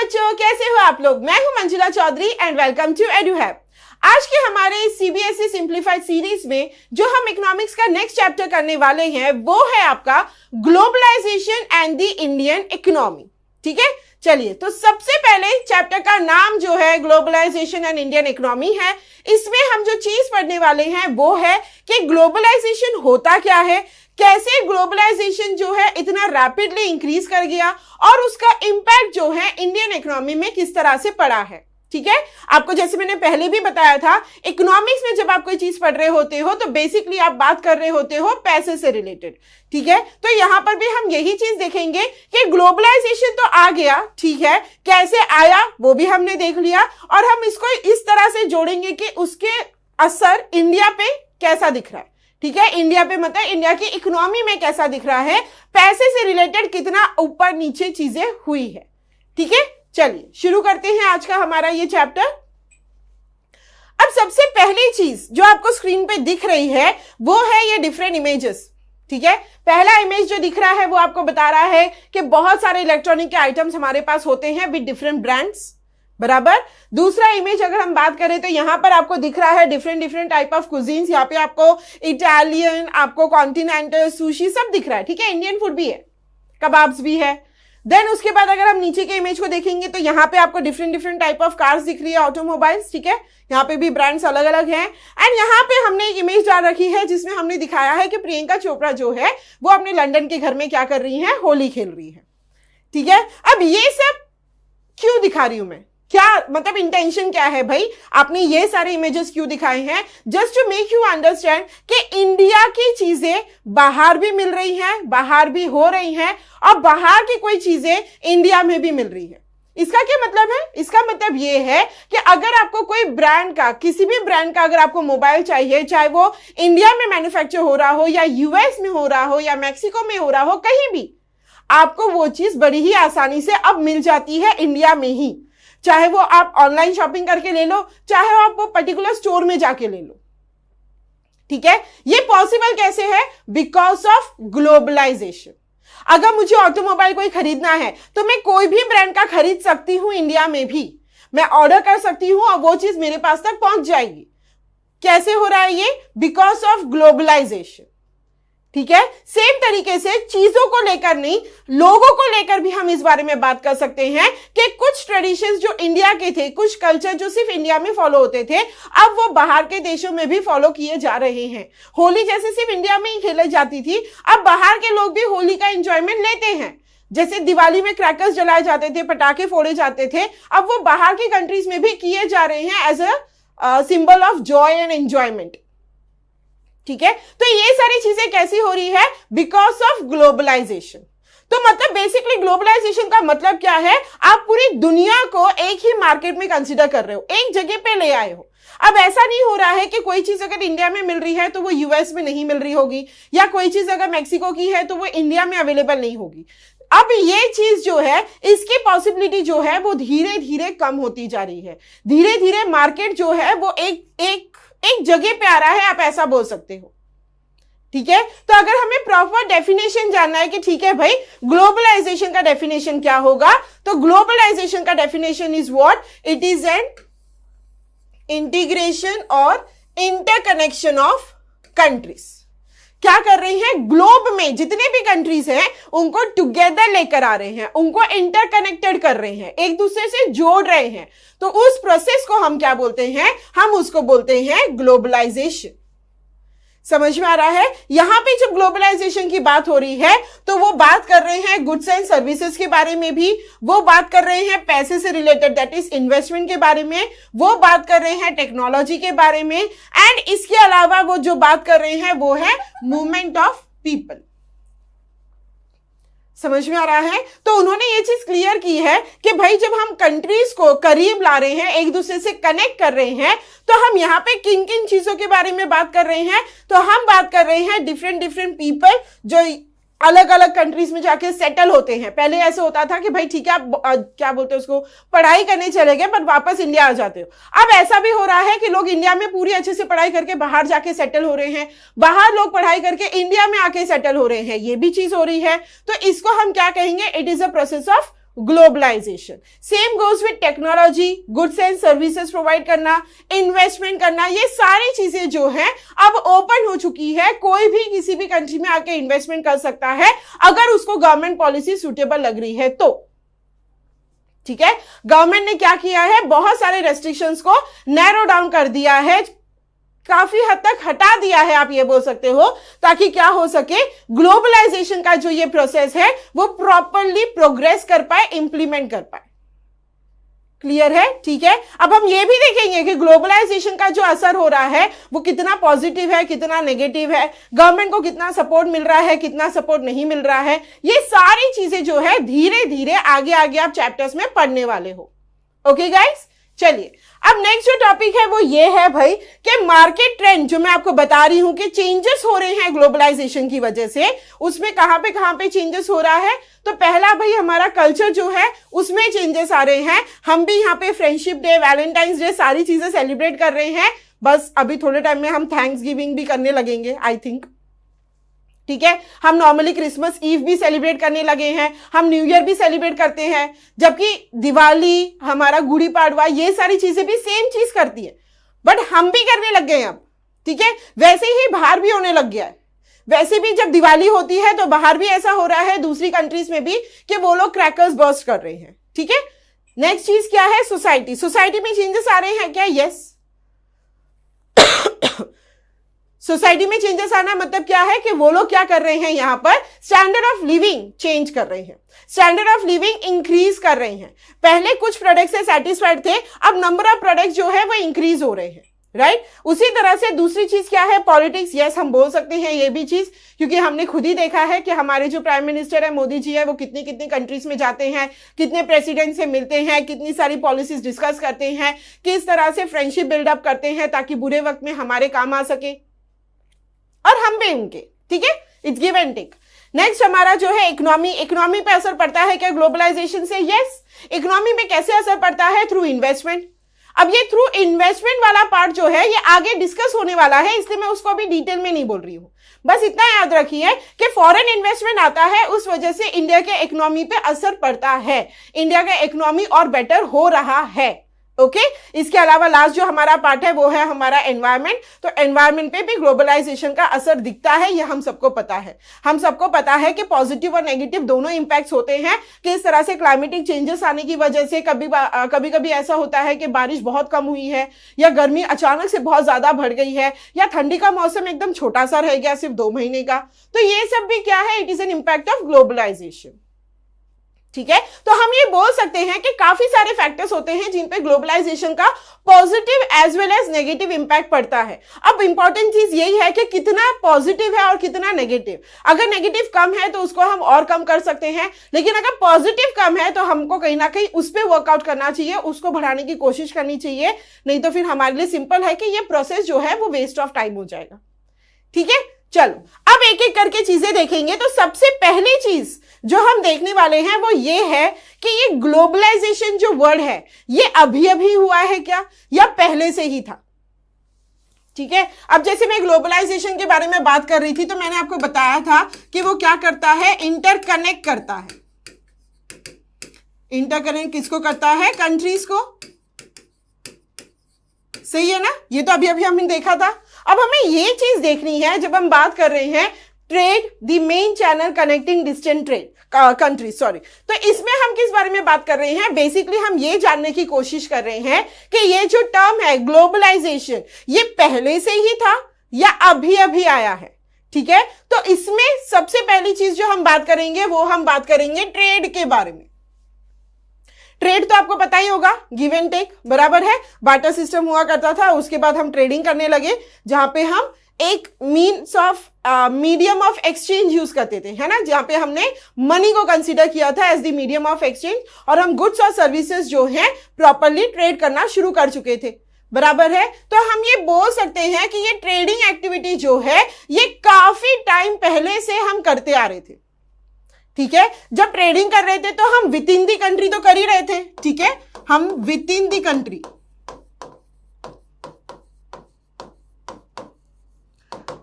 बच्चों, कैसे हो आप लोग। मैं हूं Manjula Chaudhary and welcome to Eduhub. आज के हमारे सीबीएसई सिंप्लीफाइड सीरीज में जो हम इकोनॉमिक्स का नेक्स्ट चैप्टर करने वाले हैं वो है आपका globalisation and the Indian economy. ठीक है, चलिए तो सबसे पहले चैप्टर का नाम जो है ग्लोबलाइजेशन एंड इंडियन इकोनॉमी है। इसमें हम जो चीज पढ़ने वाले हैं वो है कि ग्लोबलाइजेशन होता क्या है, कैसे ग्लोबलाइजेशन जो है इतना रैपिडली इंक्रीज कर गया और उसका इंपैक्ट जो है इंडियन इकोनॉमी में किस तरह से पड़ा है। ठीक है, आपको जैसे मैंने पहले भी बताया था, इकोनॉमिक्स में जब आप कोई चीज पढ़ रहे होते हो तो बेसिकली आप बात कर रहे होते हो पैसे से रिलेटेड। ठीक है, तो यहां पर भी हम यही चीज देखेंगे कि ग्लोबलाइजेशन तो आ गया, ठीक है, कैसे आया वो भी हमने देख लिया और हम इसको इस तरह से जोड़ेंगे कि उसके असर इंडिया पे कैसा दिख रहा है। ठीक है, इंडिया पे मतलब इंडिया की इकोनॉमी में कैसा दिख रहा है, पैसे से रिलेटेड कितना ऊपर नीचे चीजें हुई है। ठीक है, चलिए शुरू करते हैं आज का हमारा ये चैप्टर। अब सबसे पहली चीज जो आपको स्क्रीन पे दिख रही है वो है ये डिफरेंट इमेजेस। ठीक है, पहला इमेज जो दिख रहा है वो आपको बता रहा है कि बहुत सारे इलेक्ट्रॉनिक के आइटम्स हमारे पास होते हैं विद डिफरेंट ब्रांड्स, बराबर। दूसरा इमेज अगर हम बात करें तो यहां पर आपको दिख रहा है डिफरेंट टाइप ऑफ कुजीन्स। यहाँ पे आपको इटालियन, आपको कॉन्टिनेंटल, सुशी सब दिख रहा है। ठीक है, इंडियन फूड भी है, कबाब्स भी है। देन उसके बाद अगर हम नीचे के इमेज को देखेंगे तो यहाँ पे आपको डिफरेंट टाइप ऑफ कार्स दिख रही है, ऑटोमोबाइल्स। ठीक है, यहाँ पे भी ब्रांड्स अलग अलग हैं। एंड यहाँ पे हमने एक इमेज डाल रखी है जिसमें हमने दिखाया है कि प्रियंका चोपड़ा जो है वो अपने लंदन के घर में क्या कर रही है, होली खेल रही है। ठीक है, अब ये सब क्यों दिखा रही हूं मैं, क्या मतलब इंटेंशन क्या है भाई, आपने ये सारे इमेजेस क्यों दिखाए हैं? Just to make you understand कि इंडिया की चीजें बाहर भी मिल रही हैं, बाहर भी हो रही हैं और बाहर की कोई चीजें इंडिया में भी मिल रही है। इसका क्या मतलब है? इसका मतलब ये है कि अगर आपको कोई ब्रांड का, किसी भी ब्रांड का अगर आपको मोबाइल चाहिए, चाहे वो इंडिया में मैन्युफैक्चर हो रहा हो या यूएस में हो रहा हो या मैक्सिको में हो रहा हो, कहीं भी आपको वो चीज बड़ी ही आसानी से अब मिल जाती है इंडिया में ही। चाहे वो आप ऑनलाइन शॉपिंग करके ले लो, चाहे आप वो पर्टिकुलर स्टोर में जाके ले लो। ठीक है, ये पॉसिबल कैसे है? Because of globalisation. अगर मुझे ऑटोमोबाइल कोई खरीदना है तो मैं कोई भी ब्रांड का खरीद सकती हूं इंडिया में भी, मैं ऑर्डर कर सकती हूं और वो चीज मेरे पास तक पहुंच जाएगी। कैसे हो रहा है ये? Because of globalisation. ठीक है, सेम तरीके से चीजों को लेकर नहीं, लोगों को लेकर भी हम इस बारे में बात कर सकते हैं कि कुछ ट्रेडिशंस जो इंडिया के थे, कुछ कल्चर जो सिर्फ इंडिया में फॉलो होते थे, अब वो बाहर के देशों में भी फॉलो किए जा रहे हैं। होली जैसे सिर्फ इंडिया में ही खेली जाती थी, अब बाहर के लोग भी होली का एंजॉयमेंट लेते हैं। जैसे दिवाली में क्रैकर्स जलाए जाते थे, पटाखे फोड़े जाते थे, अब वो बाहर की कंट्रीज में भी किए जा रहे हैं as a symbol of joy and enjoyment. ठीक है, तो ये सारी चीजें कैसी हो रही है? Because of globalisation. तो मतलब बेसिकली ग्लोबलाइजेशन का मतलब क्या है? आप पूरी दुनिया को एक ही मार्केट में कंसीडर कर रहे हो, एक जगह पे ले आए हो। अब ऐसा नहीं हो रहा है कि कोई चीज अगर इंडिया में मिल रही है तो वो यूएस में नहीं मिल रही होगी, या कोई चीज अगर मैक्सिको की है तो वो इंडिया में अवेलेबल नहीं होगी। अब ये चीज जो है, इसकी पॉसिबिलिटी जो है वो धीरे धीरे कम होती जा रही है। धीरे धीरे मार्केट जो है वो एक जगह पे आ रहा है, आप ऐसा बोल सकते हो। ठीक है, तो अगर हमें प्रॉपर डेफिनेशन जानना है कि ठीक है भाई ग्लोबलाइजेशन का डेफिनेशन क्या होगा, तो ग्लोबलाइजेशन का definition is what? It is N integration और इंटरकनेक्शन ऑफ कंट्रीज। क्या कर रही हैं? ग्लोब में जितने भी कंट्रीज हैं उनको टुगेदर लेकर आ रहे हैं, उनको इंटरकनेक्टेड कर रहे हैं, एक दूसरे से जोड़ रहे हैं। तो उस प्रोसेस को हम क्या बोलते हैं? हम उसको बोलते हैं ग्लोबलाइजेशन। समझ में आ रहा है? यहां पे जब ग्लोबलाइजेशन की बात हो रही है तो वो बात कर रहे हैं गुड्स एंड सर्विसेज के बारे में भी, वो बात कर रहे हैं पैसे से रिलेटेड दैट इज इन्वेस्टमेंट के बारे में, वो बात कर रहे हैं टेक्नोलॉजी के बारे में, एंड इसके अलावा वो जो बात कर रहे हैं वो है मूवमेंट ऑफ पीपल। समझ में आ रहा है? तो उन्होंने ये चीज क्लियर की है कि भाई जब हम कंट्रीज को करीब ला रहे हैं, एक दूसरे से कनेक्ट कर रहे हैं, तो हम यहाँ पे किन किन चीजों के बारे में बात कर रहे हैं? तो हम बात कर रहे हैं डिफरेंट पीपल जो अलग अलग कंट्रीज में जाके सेटल होते हैं। पहले ऐसे होता था कि भाई ठीक है आप क्या बोलते हैं उसको, पढ़ाई करने चले गए पर वापस इंडिया आ जाते हो। अब ऐसा भी हो रहा है कि लोग इंडिया में पूरी अच्छे से पढ़ाई करके बाहर जाके सेटल हो रहे हैं, बाहर लोग पढ़ाई करके इंडिया में आके सेटल हो रहे हैं, ये भी चीज हो रही है। तो इसको हम क्या कहेंगे? It is a process of globalisation. Same goes with technology, goods and services provide करना, इन्वेस्टमेंट करना, ये सारी चीजें जो है अब ओपन हो चुकी है। कोई भी किसी भी कंट्री में आके इन्वेस्टमेंट कर सकता है अगर उसको गवर्नमेंट पॉलिसी सुटेबल लग रही है तो। ठीक है, गवर्नमेंट ने क्या किया है, बहुत सारे रेस्ट्रिक्शंस को नैरो डाउन कर दिया है, काफी हद तक हटा दिया है, आप ये बोल सकते हो, ताकि क्या हो सके, ग्लोबलाइजेशन का जो ये प्रोसेस है वो प्रॉपरली प्रोग्रेस कर पाए, इंप्लीमेंट कर पाए। क्लियर है? ठीक है, अब हम ये भी देखेंगे कि ग्लोबलाइजेशन का जो असर हो रहा है वो कितना पॉजिटिव है, कितना नेगेटिव है, गवर्नमेंट को कितना सपोर्ट मिल रहा है, कितना सपोर्ट नहीं मिल रहा है। ये सारी चीजें जो है धीरे धीरे आगे आगे आप चैप्टर्स में पढ़ने वाले हो। ओके गाइस, चलिए अब नेक्स्ट जो टॉपिक है वो ये है भाई कि मार्केट ट्रेंड, जो मैं आपको बता रही हूं कि चेंजेस हो रहे हैं ग्लोबलाइजेशन की वजह से, उसमें कहां पे चेंजेस हो रहा है। तो पहला भाई हमारा कल्चर जो है उसमें चेंजेस आ रहे हैं। हम भी यहाँ पे फ्रेंडशिप डे, वैलेंटाइंस डे, सारी चीजें सेलिब्रेट कर रहे हैं। बस अभी थोड़े टाइम में हम थैंक्स गिविंग भी करने लगेंगे आई थिंक। ठीक है, हम नॉर्मली क्रिसमस ईव भी सेलिब्रेट करने लगे हैं, हम न्यू ईयर भी सेलिब्रेट करते हैं, जबकि दिवाली, हमारा गुड़ी पाड़वा, ये सारी चीजें भी सेम चीज करती है, बट हम भी करने लग गए हैं अब। ठीक है, वैसे ही बाहर भी होने लग गया है। वैसे भी जब दिवाली होती है तो बाहर भी ऐसा हो रहा है, दूसरी कंट्रीज में भी, कि वो लोग क्रैकर्स बर्स्ट कर रहे हैं। ठीक है, नेक्स्ट चीज क्या है, सोसाइटी में चेंजेस आ रहे हैं क्या? यस, सोसाइटी में चेंजेस आना मतलब क्या है कि वो लोग क्या कर रहे हैं, यहां पर स्टैंडर्ड ऑफ लिविंग चेंज कर रहे हैं, स्टैंडर्ड ऑफ लिविंग इंक्रीज कर रहे हैं। पहले कुछ प्रोडक्ट से सेटिस्फाइड थे, अब नंबर ऑफ प्रोडक्ट जो है वो इंक्रीज हो रहे हैं। राइट, उसी तरह से दूसरी चीज क्या है, पॉलिटिक्स। यस, हम बोल सकते हैं ये भी चीज, क्योंकि हमने खुद ही देखा है कि हमारे जो प्राइम मिनिस्टर है मोदी जी है, वो कितनी कितनी कंट्रीज में जाते हैं, कितने प्रेसिडेंट से मिलते हैं, कितनी सारी पॉलिसीज डिस्कस करते हैं, किस तरह से फ्रेंडशिप बिल्डअप करते हैं ताकि बुरे वक्त में हमारे काम आ सके, और हम भी उनके। ठीक है, it's give and take. Next हमारा जो है इकोनॉमी पे असर पड़ता है क्या ग्लोबलाइजेशन से? यस, इकोनॉमी में कैसे असर पड़ता है? Through investment. अब ये थ्रू इन्वेस्टमेंट वाला पार्ट जो है ये आगे डिस्कस होने वाला है, इसलिए मैं उसको अभी डिटेल में नहीं बोल रही हूं। बस इतना याद रखिए कि फॉरेन इन्वेस्टमेंट आता है, उस वजह से इंडिया के इकोनॉमी पे असर पड़ता है, इंडिया का इकोनॉमी और बेटर हो रहा है। ओके, इसके अलावा लास्ट जो हमारा पार्ट है वो है हमारा एनवायरमेंट। तो एनवायरमेंट पे भी ग्लोबलाइजेशन का असर दिखता है, ये हम सबको पता है। हम सबको पता है कि पॉजिटिव और नेगेटिव दोनों इंपैक्ट्स होते हैं, कि इस तरह से क्लाइमेटिक चेंजेस आने की वजह से कभी कभी ऐसा होता है कि बारिश बहुत कम हुई है, या गर्मी अचानक से बहुत ज्यादा बढ़ गई है, या ठंडी का मौसम एकदम छोटा सा रह गया, सिर्फ 2 महीने का। तो ये सब भी क्या है, it is an impact of globalisation. ठीक है, तो हम ये बोल सकते हैं कि काफी सारे फैक्टर्स होते हैं जिन पे ग्लोबलाइजेशन का positive as well as negative impact पड़ता है। अब इंपॉर्टेंट चीज यही है कि कितना पॉजिटिव है और कितना नेगेटिव। अगर नेगेटिव कम है तो उसको हम और कम कर सकते हैं, लेकिन अगर पॉजिटिव कम है तो हमको कहीं ना कहीं उस पर वर्कआउट करना चाहिए, उसको बढ़ाने की कोशिश करनी चाहिए, नहीं तो फिर हमारे लिए सिंपल है कि ये प्रोसेस जो है वो वेस्ट ऑफ टाइम हो जाएगा। ठीक है, चलो अब एक एक करके चीजें देखेंगे। तो सबसे पहली चीज जो हम देखने वाले हैं वो ये है कि ये ग्लोबलाइजेशन जो वर्ड है ये अभी अभी हुआ है क्या, या पहले से ही था? ठीक है, अब जैसे मैं ग्लोबलाइजेशन के बारे में बात कर रही थी तो मैंने आपको बताया था कि वो क्या करता है, इंटरकनेक्ट करता है। इंटरकनेक्ट किसको करता है? कंट्रीज को। सही है ना, ये तो अभी अभी हमने देखा था। अब हमें ये चीज देखनी है जब हम बात कर रहे हैं trade, the main channel connecting distant trade country, sorry. तो इसमें हम किस बारे में बात कर रहे हैं? बेसिकली हम ये जानने की कोशिश कर रहे हैं कि ये जो टर्म है ग्लोबलाइजेशन, ये पहले से ही था या अभी अभी आया है? ठीक है, तो इसमें सबसे पहली चीज जो हम बात करेंगे वो हम बात करेंगे ट्रेड के बारे में। ट्रेड तो आपको पता ही होगा, गिव एंड टेक, बराबर है। बार्टर सिस्टम हुआ करता था, उसके बाद हम ट्रेडिंग करने लगे, जहां पे हम एक means of medium of exchange use करते थे, है ना, जहां पे हमने मनी को कंसीडर किया था as the medium of exchange, और हम गुड्स और सर्विसेज जो हैं प्रॉपरली ट्रेड करना शुरू कर चुके थे, बराबर है। तो हम ये बोल सकते हैं कि ये ट्रेडिंग एक्टिविटी जो है ये काफी टाइम पहले से हम करते आ रहे थे। ठीक है, जब ट्रेडिंग कर रहे थे तो हम विद इन दी कंट्री तो कर ही रहे थे। ठीक है, हम with in the country,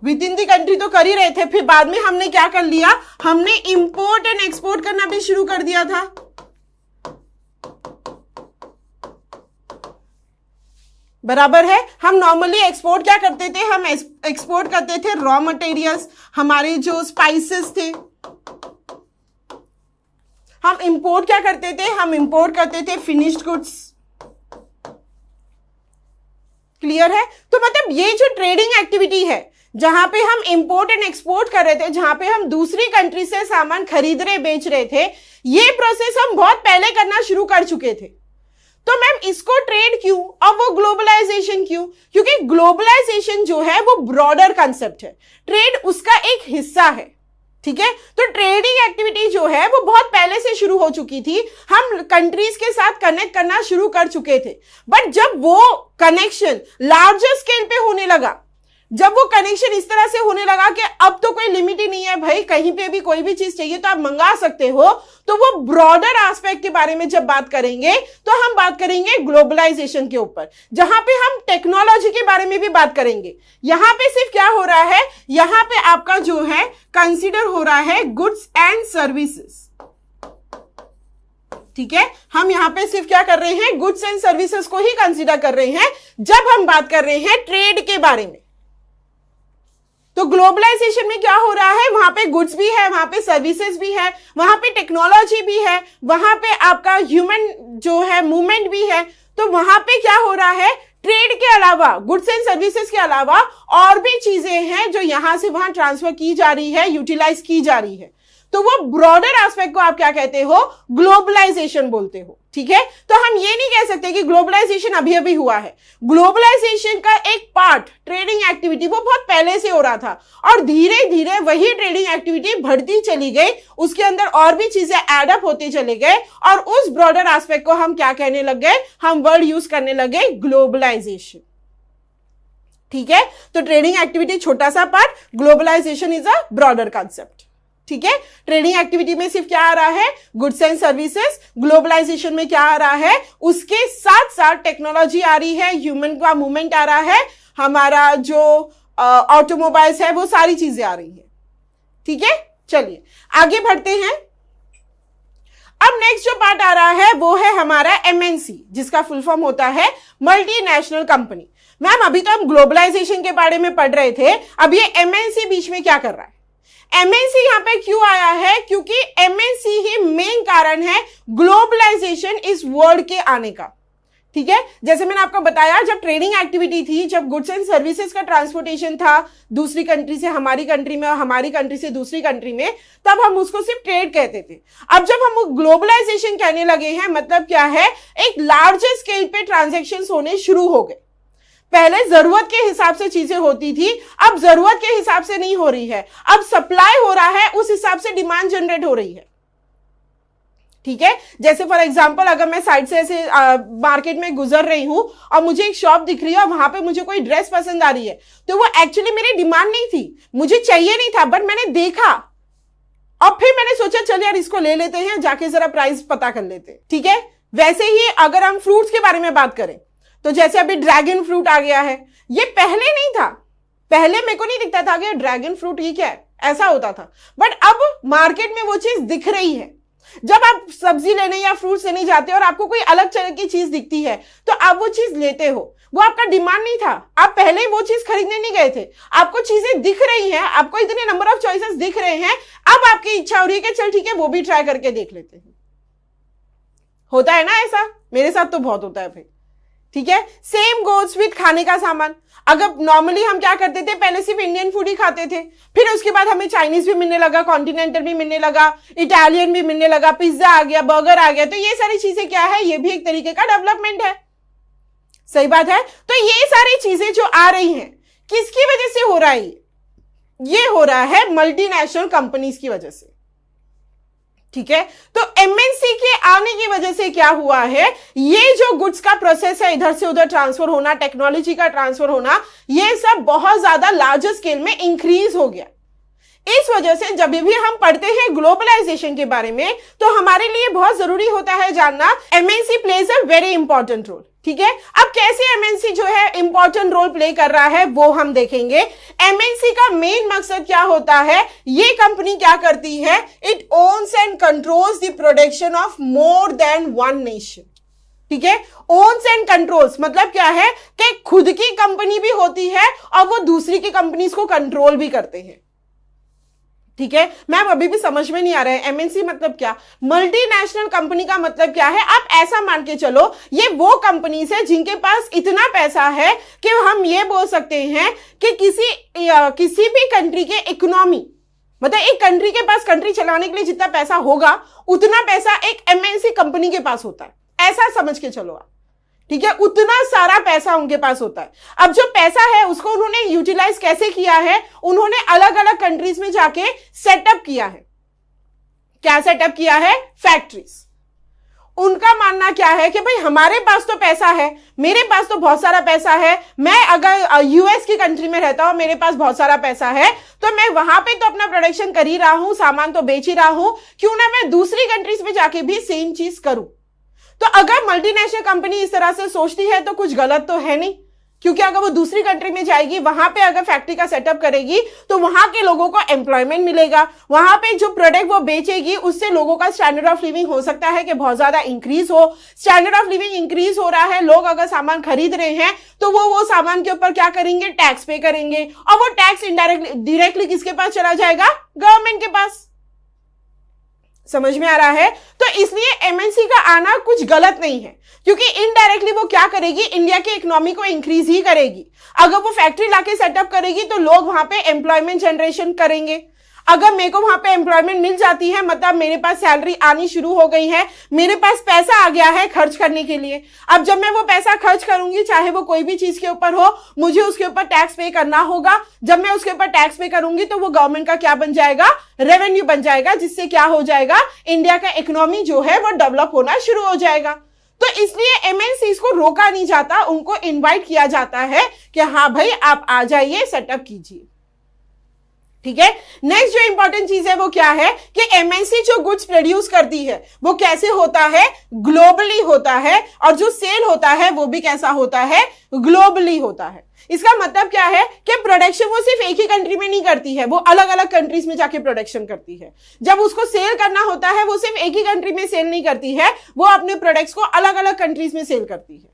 with in the country तो कर ही रहे थे। फिर बाद में हमने क्या कर लिया, हमने इंपोर्ट एंड एक्सपोर्ट करना भी शुरू कर दिया था। बराबर है। हम नॉर्मली एक्सपोर्ट क्या करते थे, हम एक्सपोर्ट करते थे रॉ मटेरियल्स, हमारे जो स्पाइसेस थे। हम इंपोर्ट क्या करते थे, हम इंपोर्ट करते थे फिनिश्ड गुड्स। क्लियर है। तो मतलब ये जो ट्रेडिंग एक्टिविटी है, जहां पे हम इंपोर्ट एंड एक्सपोर्ट कर रहे थे, जहां पे हम दूसरी कंट्री से सामान खरीद रहे बेच रहे थे, ये प्रोसेस हम बहुत पहले करना शुरू कर चुके थे। तो मैम इसको ट्रेड क्यों और वो ग्लोबलाइजेशन क्यों? क्योंकि ग्लोबलाइजेशन जो है वो ब्रॉडर कंसेप्ट है, ट्रेड उसका एक हिस्सा है। ठीक है। तो ट्रेडिंग एक्टिविटी जो है वो बहुत पहले से शुरू हो चुकी थी, हम कंट्रीज के साथ कनेक्ट करना शुरू कर चुके थे। बट जब वो कनेक्शन लार्जर स्केल पे होने लगा, जब वो कनेक्शन इस तरह से होने लगा कि अब तो कोई लिमिट ही नहीं है भाई, कहीं पे भी कोई भी चीज चाहिए तो आप मंगा सकते हो, तो वो ब्रॉडर एस्पेक्ट के बारे में जब बात करेंगे तो हम बात करेंगे ग्लोबलाइजेशन के ऊपर, जहां पे हम टेक्नोलॉजी के बारे में भी बात करेंगे। यहां पे सिर्फ क्या हो रहा है, यहां पे आपका जो है कंसीडर हो रहा है गुड्स एंड सर्विसेज। ठीक है। हम यहां पे सिर्फ क्या कर रहे हैं, गुड्स एंड सर्विसेज को ही कंसीडर कर रहे हैं जब हम बात कर रहे हैं ट्रेड के बारे में। तो ग्लोबलाइजेशन में क्या हो रहा है, वहां पे गुड्स भी है, वहां पे सर्विसेज भी है, वहां पे टेक्नोलॉजी भी है, वहां पे आपका ह्यूमन जो है मूवमेंट भी है। तो वहां पे क्या हो रहा है, ट्रेड के अलावा, गुड्स एंड सर्विसेज के अलावा और भी चीजें हैं जो यहां से वहां ट्रांसफर की जा रही है, यूटिलाइज की जा रही है। तो वो ब्रॉडर एस्पेक्ट को आप क्या कहते हो, ग्लोबलाइजेशन बोलते हो। ठीक है। तो हम ये नहीं कह सकते कि ग्लोबलाइजेशन अभी अभी हुआ है। ग्लोबलाइजेशन का एक पार्ट ट्रेडिंग एक्टिविटी वो बहुत पहले से हो रहा था, और धीरे धीरे वही ट्रेडिंग एक्टिविटी बढ़ती चली गई, उसके अंदर और भी चीजें एडअप होते चले गए, और उस ब्रॉडर एस्पेक्ट को हम क्या कहने लग गए, हम वर्ड यूज करने लगे ग्लोबलाइजेशन। ठीक है। तो ट्रेडिंग एक्टिविटी छोटा सा part, globalisation is a broader concept. ठीक है। ट्रेडिंग एक्टिविटी में सिर्फ क्या आ रहा है, गुड्स एंड सर्विसेज। ग्लोबलाइजेशन में क्या आ रहा है, उसके साथ साथ टेक्नोलॉजी आ रही है, ह्यूमन का मूवमेंट आ रहा है, हमारा जो ऑटोमोबाइल्स है वो सारी चीजें आ रही है। ठीक है। चलिए आगे बढ़ते हैं। अब नेक्स्ट जो पार्ट आ रहा है वो है हमारा एमएनसी, जिसका फुल फॉर्म होता है मल्टीनेशनल कंपनी। मैम अभी तो हम ग्लोबलाइजेशन के बारे में पढ़ रहे थे, अब ये एमएनसी बीच में क्या कर रहा है? एमएनसी यहां पे क्यों आया है? क्योंकि एमएनसी ही मेन कारण है ग्लोबलाइजेशन इस वर्ड के आने का। ठीक है। जैसे मैंने आपको बताया, जब ट्रेडिंग एक्टिविटी थी, जब गुड्स एंड सर्विसेज का ट्रांसपोर्टेशन था दूसरी कंट्री से हमारी कंट्री में और हमारी कंट्री से दूसरी कंट्री में, तब हम उसको सिर्फ ट्रेड कहते थे। अब जब हम ग्लोबलाइजेशन कहने लगे हैं, मतलब क्या है, एक लार्जर स्केल पे ट्रांजैक्शंस होने शुरू हो गए। पहले जरूरत के हिसाब से चीजें होती थी, अब जरूरत के हिसाब से नहीं हो रही है, अब सप्लाई हो रहा है, उस हिसाब से डिमांड जनरेट हो रही है। ठीक है। जैसे फॉर एग्जांपल, अगर मैं साइड से ऐसे मार्केट में गुजर रही हूं और मुझे एक शॉप दिख रही है और वहां पे मुझे कोई ड्रेस पसंद आ रही है, तो वो एक्चुअली मेरी डिमांड नहीं थी, मुझे चाहिए नहीं था, बट मैंने देखा और फिर मैंने सोचा चल यार इसको ले लेते हैं, जाके जरा प्राइस पता कर लेते हैं। ठीक है। वैसे ही अगर हम फ्रूट्स के बारे में बात करें, तो जैसे अभी ड्रैगन फ्रूट आ गया है, ये पहले नहीं था, पहले मेरे को नहीं दिखता था कि ड्रैगन फ्रूट ये क्या है, ऐसा होता था। बट अब मार्केट में वो चीज दिख रही है। जब आप सब्जी लेने या फ्रूट्स लेने जाते हो और आपको कोई अलग तरह की चीज दिखती है, तो आप वो चीज लेते हो। वो आपका डिमांड नहीं था, आप पहले वो चीज खरीदने नहीं गए थे, आपको चीजें दिख रही हैं, आपको इतने नंबर ऑफ चॉइसेस दिख रहे हैं, अब आपकी इच्छा हो रही है कि चल ठीक है वो भी ट्राई करके देख लेते हैं। होता है ना ऐसा? मेरे साथ तो बहुत होता है भाई। ठीक है। सेम गोज विथ खाने का सामान। अगर नॉर्मली हम क्या करते थे, पहले सिर्फ इंडियन फूड ही खाते थे, फिर उसके बाद हमें चाइनीज भी मिलने लगा, कॉन्टिनेंटल भी मिलने लगा, इटालियन भी मिलने लगा, पिज्जा आ गया, बर्गर आ गया। तो ये सारी चीजें क्या है, ये भी एक तरीके का डेवलपमेंट है। सही बात है। तो ये सारी चीजें जो आ रही हैं, किसकी वजह से हो रहा है? ये हो रहा है मल्टीनेशनल कंपनीज की वजह से। ठीक है। तो एमएनसी के आने की वजह से क्या हुआ है, ये जो गुड्स का प्रोसेस है, इधर से उधर ट्रांसफर होना, टेक्नोलॉजी का ट्रांसफर होना, ये सब बहुत ज्यादा लार्जर स्केल में इंक्रीज हो गया। इस वजह से जब भी हम पढ़ते हैं ग्लोबलाइजेशन के बारे में, तो हमारे लिए बहुत जरूरी होता है जानना MNC plays a very important role. ठीक है। अब कैसे एमएनसी जो है इंपॉर्टेंट रोल प्ले कर रहा है वो हम देखेंगे। एमएनसी का मेन मकसद क्या होता है, ये कंपनी क्या करती है, it owns and controls the production of more than one nation. ठीक है। ओन्स एंड कंट्रोल्स मतलब क्या है कि खुद की कंपनी भी होती है और वो दूसरी की कंपनीज को कंट्रोल भी करते हैं, ठीक है। मैम अभी भी समझ में नहीं आ रहा है, एमएनसी मतलब क्या? मल्टीनेशनल कंपनी का मतलब क्या है? आप ऐसा मान के चलो ये वो कंपनीज है जिनके पास इतना पैसा है कि हम ये बोल सकते हैं कि किसी भी कंट्री के इकोनॉमी, मतलब एक कंट्री के पास कंट्री चलाने के लिए जितना पैसा होगा उतना पैसा एक एमएनसी कंपनी के पास होता है, ऐसा समझ के चलो आप, ठीक है। उतना सारा पैसा उनके पास होता है। अब जो पैसा है उसको उन्होंने यूटिलाइज कैसे किया है? उन्होंने अलग अलग कंट्रीज में जाके सेटअप किया है। क्या सेटअप किया है? फैक्ट्रीज। उनका मानना क्या है कि भाई हमारे पास तो पैसा है, मेरे पास तो बहुत सारा पैसा है, मैं अगर यूएस की कंट्री में रहता हूं, मेरे पास बहुत सारा पैसा है, तो मैं वहां पे तो अपना प्रोडक्शन कर ही रहा हूं, सामान तो बेच ही रहा हूं, क्यों ना मैं दूसरी कंट्रीज में जाके भी सेम चीज करूं। तो अगर मल्टीनेशनल कंपनी इस तरह से सोचती है तो कुछ गलत तो है नहीं, क्योंकि अगर वो दूसरी कंट्री में जाएगी, वहां पे अगर फैक्ट्री का सेटअप करेगी तो वहां के लोगों को एम्प्लॉयमेंट मिलेगा, वहां पे जो प्रोडक्ट वो बेचेगी उससे लोगों का स्टैंडर्ड ऑफ लिविंग हो सकता है कि बहुत ज्यादा इंक्रीज हो। स्टैंडर्ड ऑफ लिविंग इंक्रीज हो रहा है, लोग अगर सामान खरीद रहे हैं तो वो सामान के ऊपर क्या करेंगे? टैक्स पे करेंगे, और वो टैक्स डायरेक्टली किसके पास चला जाएगा? गवर्नमेंट के पास। समझ में आ रहा है? तो इसलिए एमएनसी का आना कुछ गलत नहीं है, क्योंकि इनडायरेक्टली वो क्या करेगी? इंडिया के इकोनॉमी को इंक्रीज ही करेगी। अगर वो फैक्ट्री लाके सेटअप करेगी तो लोग वहां पे एम्प्लॉयमेंट जनरेशन करेंगे। अगर मेरे को वहां पे एम्प्लॉयमेंट मिल जाती है, मतलब मेरे पास सैलरी आनी शुरू हो गई है, मेरे पास पैसा आ गया है खर्च करने के लिए। अब जब मैं वो पैसा खर्च करूंगी, चाहे वो कोई भी चीज के ऊपर हो, मुझे उसके ऊपर टैक्स पे करना होगा। जब मैं उसके ऊपर टैक्स पे करूंगी तो वो गवर्नमेंट का क्या बन जाएगा? रेवेन्यू बन जाएगा, जिससे क्या हो जाएगा? इंडिया का इकोनॉमी जो है वो डेवलप होना शुरू हो जाएगा। तो इसलिए एमएनसीज को रोका नहीं जाता, उनको इन्वाइट किया जाता है कि हाँ भाई आप आ जाइए, सेटअप कीजिए, ठीक है। नेक्स्ट जो इंपॉर्टेंट चीज है वो क्या है कि एमएनसी जो गुड्स प्रोड्यूस करती है वो कैसे होता है? ग्लोबली होता है, और जो सेल होता है वो भी कैसा होता है? ग्लोबली होता है। इसका मतलब क्या है कि प्रोडक्शन वो सिर्फ एक ही कंट्री में नहीं करती है, वो अलग अलग कंट्रीज में जाके प्रोडक्शन करती है। जब उसको सेल करना होता है वो सिर्फ एक ही कंट्री में सेल नहीं करती है, वो अपने प्रोडक्ट्स को अलग अलग कंट्रीज में सेल करती है।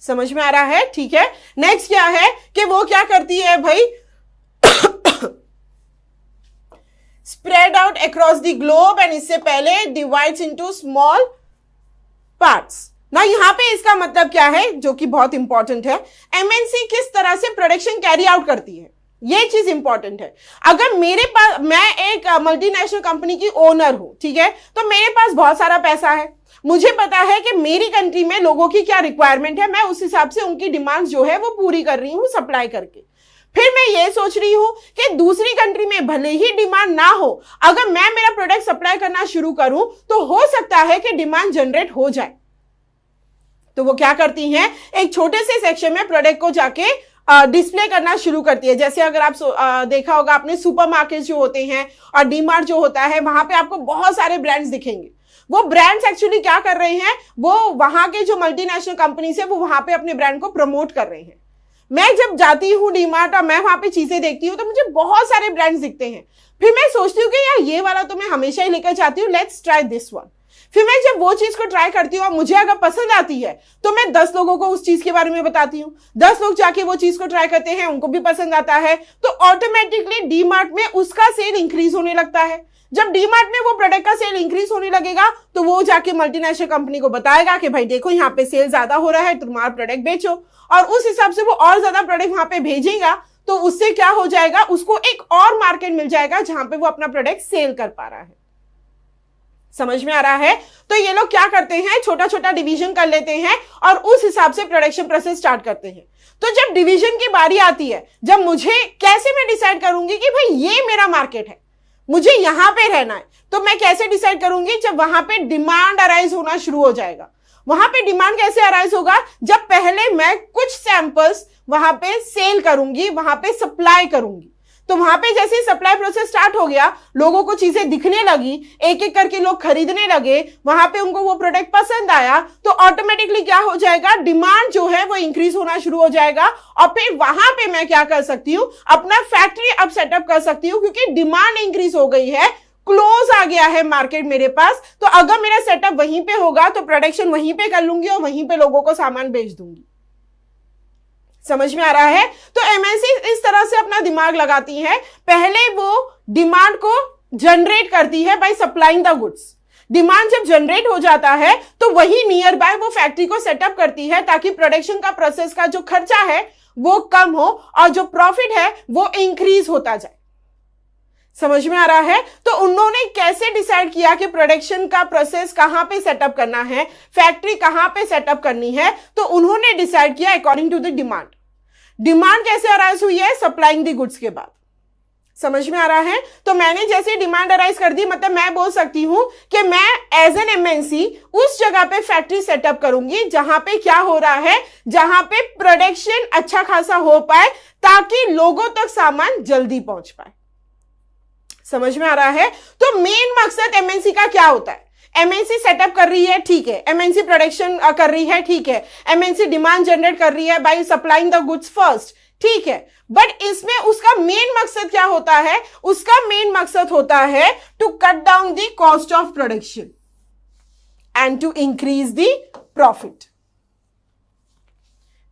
समझ में आ रहा है? ठीक है। नेक्स्ट क्या है कि वो क्या करती है भाई? Spread out across the globe, and इससे पहले डिवाइड्स इनटू स्मॉल पार्ट्स। ना यहां पे इसका मतलब क्या है, जो कि बहुत इंपॉर्टेंट है, एमएनसी किस तरह से प्रोडक्शन कैरी आउट करती है, ये चीज इंपॉर्टेंट है। अगर मेरे पास, मैं एक मल्टीनेशनल कंपनी की ओनर हूं, ठीक है, तो मेरे पास बहुत सारा पैसा है, मुझे पता है कि मेरी कंट्री में लोगों की क्या रिक्वायरमेंट है, मैं उस हिसाब से उनकी डिमांड जो है वो पूरी कर रही हूं सप्लाई करके। फिर मैं ये सोच रही हूं कि दूसरी कंट्री में भले ही डिमांड ना हो, अगर मैं मेरा प्रोडक्ट सप्लाई करना शुरू करूं तो हो सकता है कि डिमांड जनरेट हो जाए। तो वो क्या करती हैं? एक छोटे से सेक्शन में प्रोडक्ट को जाके डिस्प्ले करना शुरू करती है। जैसे अगर आप देखा होगा आपने, सुपरमार्केट जो होते हैं और डीमार्ट जो होता है, वहां पे आपको बहुत सारे ब्रांड्स दिखेंगे। वो ब्रांड्स एक्चुअली क्या कर रहे हैं? वो वहां के जो मल्टीनेशनल कंपनीज है वो वहां पे अपने ब्रांड को प्रमोट कर रहे हैं। मैं जब जाती हूँ डीमार्ट और मैं वहां पे चीजें देखती हूँ तो मुझे बहुत सारे ब्रांड्स दिखते हैं। फिर मैं सोचती हूँ कि यार ये वाला तो मैं हमेशा ही लेकर जाती हूँ, लेट्स ट्राई दिस वन। फिर मैं जब वो चीज को ट्राई करती हूँ और मुझे अगर पसंद आती है तो मैं 10 लोगों को उस चीज के बारे में बताती हूँ, 10 लोग जाके वो चीज को ट्राई करते हैं, उनको भी पसंद आता है, तो ऑटोमेटिकली डीमार्ट में उसका सेल इंक्रीज होने लगता है। जब डीमार्ट में वो प्रोडक्ट का सेल इंक्रीज होने लगेगा तो वो जाके मल्टीनेशनल कंपनी को बताएगा कि भाई देखो यहाँ पे सेल ज्यादा हो रहा है, तुम्हारा प्रोडक्ट बेचो, और उस हिसाब से वो और ज्यादा प्रोडक्ट वहां पे भेजेगा। तो उससे क्या हो जाएगा? उसको एक और मार्केट मिल जाएगा जहां पे वो अपना प्रोडक्ट सेल कर पा रहा है। समझ में आ रहा है? तो ये लोग क्या करते हैं? छोटा छोटा डिवीजन कर लेते हैं और उस हिसाब से प्रोडक्शन प्रोसेस स्टार्ट करते हैं। तो जब डिवीजन की बारी आती है, जब मुझे कैसे मैं डिसाइड करूंगी कि भाई ये मेरा मार्केट है, मुझे यहां पे रहना है, तो मैं कैसे डिसाइड करूंगी? जब वहां पे डिमांड अराइज होना शुरू हो जाएगा। वहां पे डिमांड कैसे अराइज होगा? जब पहले मैं कुछ सैंपल्स वहां पे सेल करूंगी, वहां पे सप्लाई करूंगी। तो वहां पे जैसे सप्लाई प्रोसेस स्टार्ट हो गया, लोगों को चीजें दिखने लगी, एक एक करके लोग खरीदने लगे, वहां पे उनको वो प्रोडक्ट पसंद आया, तो ऑटोमेटिकली क्या हो जाएगा? डिमांड जो है वो इंक्रीज होना शुरू हो जाएगा। और फिर वहां पे मैं क्या कर सकती हूँ? अपना फैक्ट्री अब सेटअप कर सकती हूँ, क्योंकि डिमांड इंक्रीज हो गई है, क्लोज आ गया है मार्केट मेरे पास, तो अगर मेरा सेटअप वहीं पे होगा तो प्रोडक्शन वहीं पे कर लूंगी और वहीं पे लोगों को सामान बेच दूंगी। समझ में आ रहा है? तो एमएनसी इस तरह से अपना दिमाग लगाती है, पहले वो डिमांड को जनरेट करती है by supplying the goods. Demand जब जनरेट हो जाता है तो वही नियर बाय वो फैक्ट्री को सेटअप करती है ताकि प्रोडक्शन का प्रोसेस का जो खर्चा है वो कम हो और जो प्रॉफिट है वो इंक्रीज होता जाए। समझ में आ रहा है? तो उन्होंने कैसे डिसाइड किया कि प्रोडक्शन का प्रोसेस कहां पे सेटअप करना है, फैक्ट्री कहां पे सेटअप करनी है, तो उन्होंने डिसाइड किया according to the demand. Demand कैसे अराइज हुई है? सप्लाइंग द गुड्स के बाद। समझ में आ रहा है? तो मैंने जैसे डिमांड अराइज कर दी, मतलब मैं बोल सकती हूं कि मैं एज एन एमएनसी उस जगह पे फैक्ट्री सेटअप करूंगी जहां पे क्या हो रहा है, जहां पे प्रोडक्शन अच्छा खासा हो पाए ताकि लोगों तक सामान जल्दी पहुंच पाए। समझ में आ रहा है? तो मेन मकसद एमएनसी का क्या होता है? एमएनसी सेटअप कर रही है, ठीक है, एमएनसी प्रोडक्शन कर रही है, ठीक है, एमएनसी डिमांड जनरेट कर रही है by supplying the goods first, ठीक है, बट इसमें उसका मेन मकसद क्या होता है? उसका मेन मकसद होता है to cut down the cost of production and to increase the profit.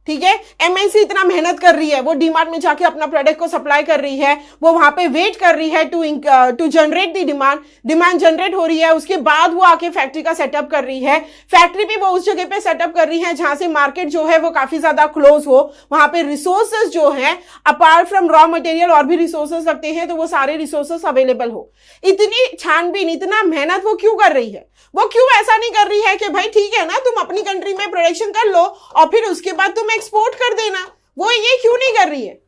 ठीक है, एमएनसी इतना मेहनत कर रही है, वो डीमार्ट में जाके अपना प्रोडक्ट को सप्लाई कर रही है, वो वहां पे वेट कर रही है to generate the demand generate हो रही है, उसके बाद वो आके फैक्ट्री का सेटअप कर रही है। फैक्ट्री भी वो उस जगह पे सेटअप कर रही है जहां से मार्केट जो है वो काफी ज्यादा क्लोज हो, वहां पे रिसोर्सेज जो है अपार्ट फ्रॉम रॉ मटेरियल और भी रिसोर्सेज लगते हैं, तो वो सारे रिसोर्सेज अवेलेबल हो। इतनी छानबीन, इतना मेहनत वो क्यों कर रही है? वो क्यों ऐसा नहीं कर रही है कि भाई ठीक है ना, तुम अपनी कंट्री में प्रोडक्शन कर लो और फिर उसके बाद तुम एक्सपोर्ट कर देना? वो ये क्यों नहीं कर रही है?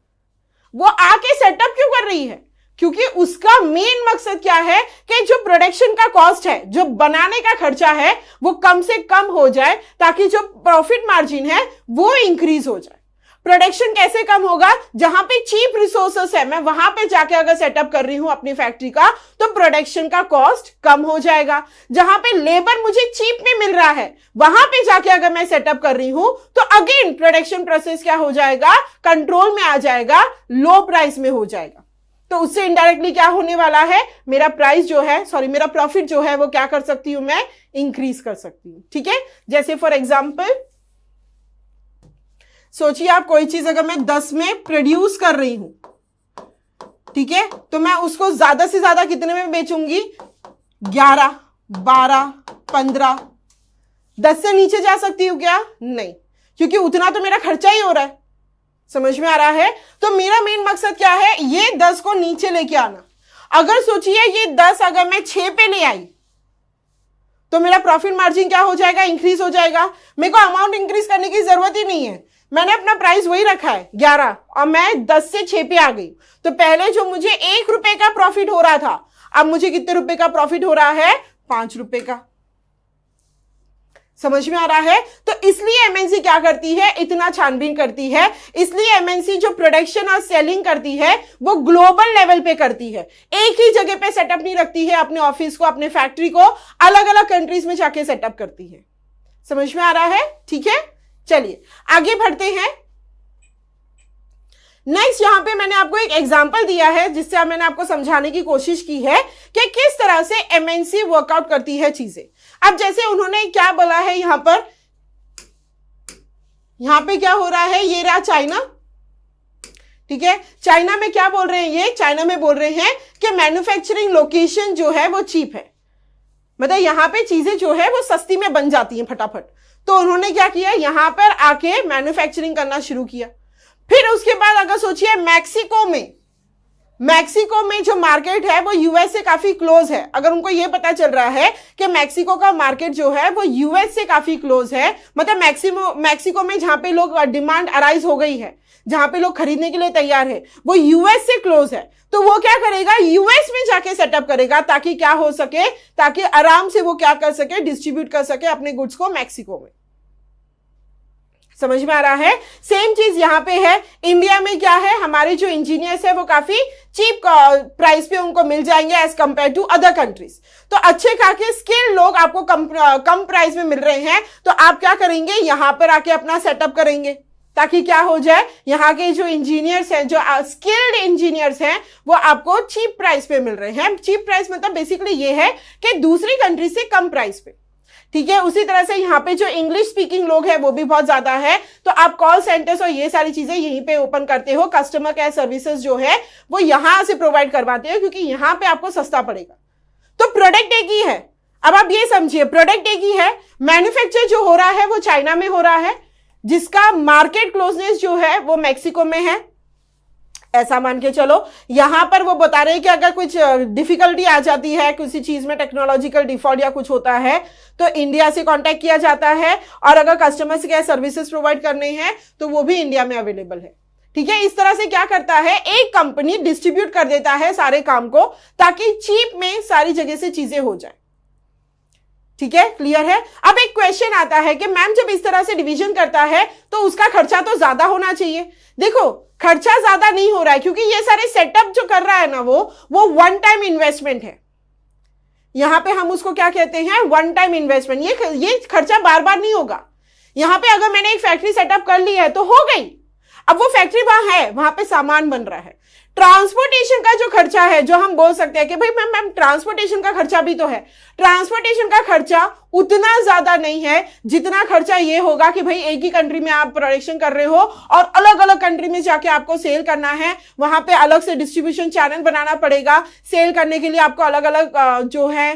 वो आके सेटअप क्यों कर रही है? क्योंकि उसका मेन मकसद क्या है कि जो प्रोडक्शन का कॉस्ट है, जो बनाने का खर्चा है, वो कम से कम हो जाए ताकि जो प्रॉफिट मार्जिन है वो इंक्रीज हो जाए। प्रोडक्शन कैसे कम होगा? जहां पे चीप रिसोर्सेस है, मैं वहां पे जाके अगर सेटअप कर रही हूं अपनी फैक्ट्री का, तो प्रोडक्शन का कॉस्ट कम हो जाएगा। जहां पे लेबर मुझे चीप में मिल रहा है, वहां पे जाके अगर मैं सेटअप कर रही हूं तो अगेन प्रोडक्शन प्रोसेस क्या हो जाएगा? कंट्रोल में आ जाएगा, लो प्राइस में हो जाएगा। तो उससे इनडायरेक्टली क्या होने वाला है? मेरा प्राइस जो है, मेरा प्रॉफिट जो है वो क्या कर सकती हूं मैं? इंक्रीज कर सकती हूं। ठीक है, जैसे फॉर एग्जाम्पल सोचिए आप कोई चीज अगर मैं 10 में प्रोड्यूस कर रही हूं, ठीक है, तो मैं उसको ज्यादा से ज्यादा कितने में बेचूंगी? 11, 12, 15। 10 से नीचे जा सकती हूं क्या? नहीं, क्योंकि उतना तो मेरा खर्चा ही हो रहा है। समझ में आ रहा है? तो मेरा मेन मकसद क्या है? ये 10 को नीचे लेके आना। अगर सोचिए ये 10 अगर मैं 6 पे ले आई तो मेरा प्रॉफिट मार्जिन क्या हो जाएगा? इंक्रीज हो जाएगा। मेरे को अमाउंट इंक्रीज करने की जरूरत ही नहीं है, मैंने अपना प्राइस वही रखा है 11 और मैं 10 से 6 पे आ गई। तो पहले जो मुझे 1 रुपए का प्रॉफिट हो रहा था, अब मुझे कितने रुपए का प्रॉफिट हो रहा है? 5 रुपए का। समझ में आ रहा है? तो इसलिए एमएनसी क्या करती है? इतना छानबीन करती है। इसलिए एमएनसी जो प्रोडक्शन और सेलिंग करती है वो ग्लोबल लेवल पे करती है, एक ही जगह पे सेटअप नहीं रखती है अपने ऑफिस को, अपने फैक्ट्री को, अलग अलग कंट्रीज में जाके सेटअप करती है। समझ में आ रहा है? ठीक है, चलिए आगे बढ़ते हैं। नेक्स्ट यहां पे मैंने आपको एक एग्जांपल दिया है जिससे मैंने आपको समझाने की कोशिश की है कि किस तरह से एमएनसी वर्कआउट करती है चीजें। अब जैसे उन्होंने क्या बोला है यहां पे क्या हो रहा है? ये रहा चाइना, ठीक है, चाइना में क्या बोल रहे हैं? ये चाइना में बोल रहे हैं कि मैन्युफैक्चरिंग लोकेशन जो है वो चीप है, मतलब यहां पे चीजें जो है वो सस्ती में बन जाती हैं फटाफट। तो उन्होंने क्या किया? यहां पर आके मैन्युफैक्चरिंग करना शुरू किया। फिर उसके बाद अगर सोचिए मैक्सिको में जो मार्केट है वो यूएस से काफी क्लोज है। अगर उनको ये पता चल रहा है कि मैक्सिको का मार्केट जो है वो यूएस से काफी क्लोज है, मतलब मैक्सिको में जहां पे लोग डिमांड अराइज हो गई है, जहां पे लोग खरीदने के लिए तैयार है, वो यूएस से क्लोज है, तो वो क्या करेगा? यूएस में जाके सेटअप करेगा ताकि क्या हो सके? ताकि आराम से वो क्या कर सके? डिस्ट्रीब्यूट कर सके अपने गुड्स को मैक्सिको में। समझ में आ रहा है? सेम चीज यहां पे है। इंडिया में क्या है? हमारे जो इंजीनियर्स है वो काफी चीप प्राइस पे उनको मिल जाएंगे as compared to other countries. तो अच्छे खाके स्किल्ड लोग आपको कम प्राइस में मिल रहे हैं, तो आप क्या करेंगे? यहां पर आके अपना सेटअप करेंगे। ताकि क्या हो जाए, यहाँ के जो इंजीनियर्स हैं, जो स्किल्ड इंजीनियर्स हैं, वो आपको चीप प्राइस पे मिल रहे हैं। चीप प्राइस मतलब बेसिकली ये है कि दूसरी कंट्री से कम प्राइस पे, ठीक है। उसी तरह से यहाँ पे जो इंग्लिश स्पीकिंग लोग हैं वो भी बहुत ज्यादा है, तो आप कॉल सेंटर्स और ये सारी चीजें यहीं पे ओपन करते हो। कस्टमर केयर सर्विसेज जो है वो यहां से प्रोवाइड करवाते हो, क्योंकि यहां पे आपको सस्ता पड़ेगा। तो प्रोडक्ट एक ही है। अब आप ये समझिए, प्रोडक्ट एक ही है, मैन्युफैक्चर जो हो रहा है वो चाइना में हो रहा है, जिसका मार्केट क्लोजनेस जो है वो मैक्सिको में है, ऐसा मान के चलो। यहां पर वो बता रहे हैं कि अगर कुछ डिफिकल्टी आ जाती है किसी चीज में, टेक्नोलॉजिकल डिफॉल्ट या कुछ होता है, तो इंडिया से कांटेक्ट किया जाता है, और अगर कस्टमर केयर सर्विसेज प्रोवाइड करने हैं तो वो भी इंडिया में अवेलेबल है, ठीक है। इस तरह से क्या करता है, एक कंपनी डिस्ट्रीब्यूट कर देता है सारे काम को, ताकि चीप में सारी जगह से चीजें हो जाए, ठीक है। क्लियर है। अब एक क्वेश्चन आता है कि मैम जब इस तरह से डिवीजन करता है तो उसका खर्चा तो ज्यादा होना चाहिए। देखो, खर्चा ज्यादा नहीं हो रहा है, क्योंकि ये सारे सेटअप जो कर रहा है ना वो वन टाइम इन्वेस्टमेंट है। यहां पे हम उसको क्या कहते हैं, वन टाइम इन्वेस्टमेंट। ये खर्चा बार बार नहीं होगा। यहां पे अगर मैंने एक फैक्ट्री सेटअप कर ली है तो हो गई, अब वो फैक्ट्री वहां है, वहां पे सामान बन रहा है। ट्रांसपोर्टेशन का जो खर्चा है, जो हम बोल सकते हैं कि भाई मैम ट्रांसपोर्टेशन का खर्चा भी तो है, ट्रांसपोर्टेशन का खर्चा उतना ज्यादा नहीं है जितना खर्चा ये होगा कि भाई एक ही कंट्री में आप प्रोडक्शन कर रहे हो और अलग अलग कंट्री में जाके आपको सेल करना है, वहां पे अलग से डिस्ट्रीब्यूशन चैनल बनाना पड़ेगा। सेल करने के लिए आपको अलग अलग जो है,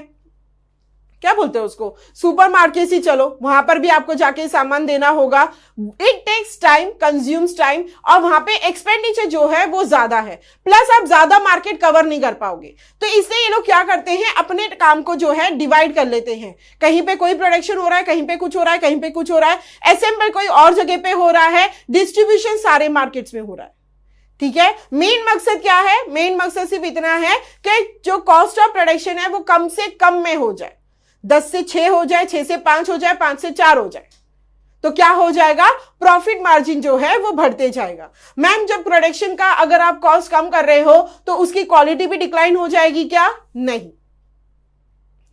क्या बोलते हैं उसको, सुपरमार्केट ही चलो, वहां पर भी आपको जाके सामान देना होगा। It takes time, consumes time, और वहां पे एक्सपेंडिचर जो है वो ज्यादा है, प्लस आप ज्यादा मार्केट कवर नहीं कर पाओगे। तो इसलिए ये लोग क्या करते हैं, अपने काम को जो है डिवाइड कर लेते हैं। कहीं पे कोई प्रोडक्शन हो रहा है, कहीं पे कुछ हो रहा है, कहीं पे कुछ हो रहा है, असेंबल कोई और जगह पे हो रहा है, डिस्ट्रीब्यूशन सारे मार्केट्स में हो रहा है, ठीक है। मेन मकसद क्या है, मेन मकसद सिर्फ इतना है कि जो कॉस्ट ऑफ प्रोडक्शन है वो कम से कम में हो जाए, 10 से 6 हो जाए, 6 से 5 हो जाए, 5 से 4 हो जाए, तो क्या हो जाएगा, प्रॉफिट मार्जिन जो है वो बढ़ते जाएगा। मैम जब प्रोडक्शन का अगर आप कॉस्ट कम कर रहे हो तो उसकी क्वालिटी भी डिक्लाइन हो जाएगी क्या, नहीं,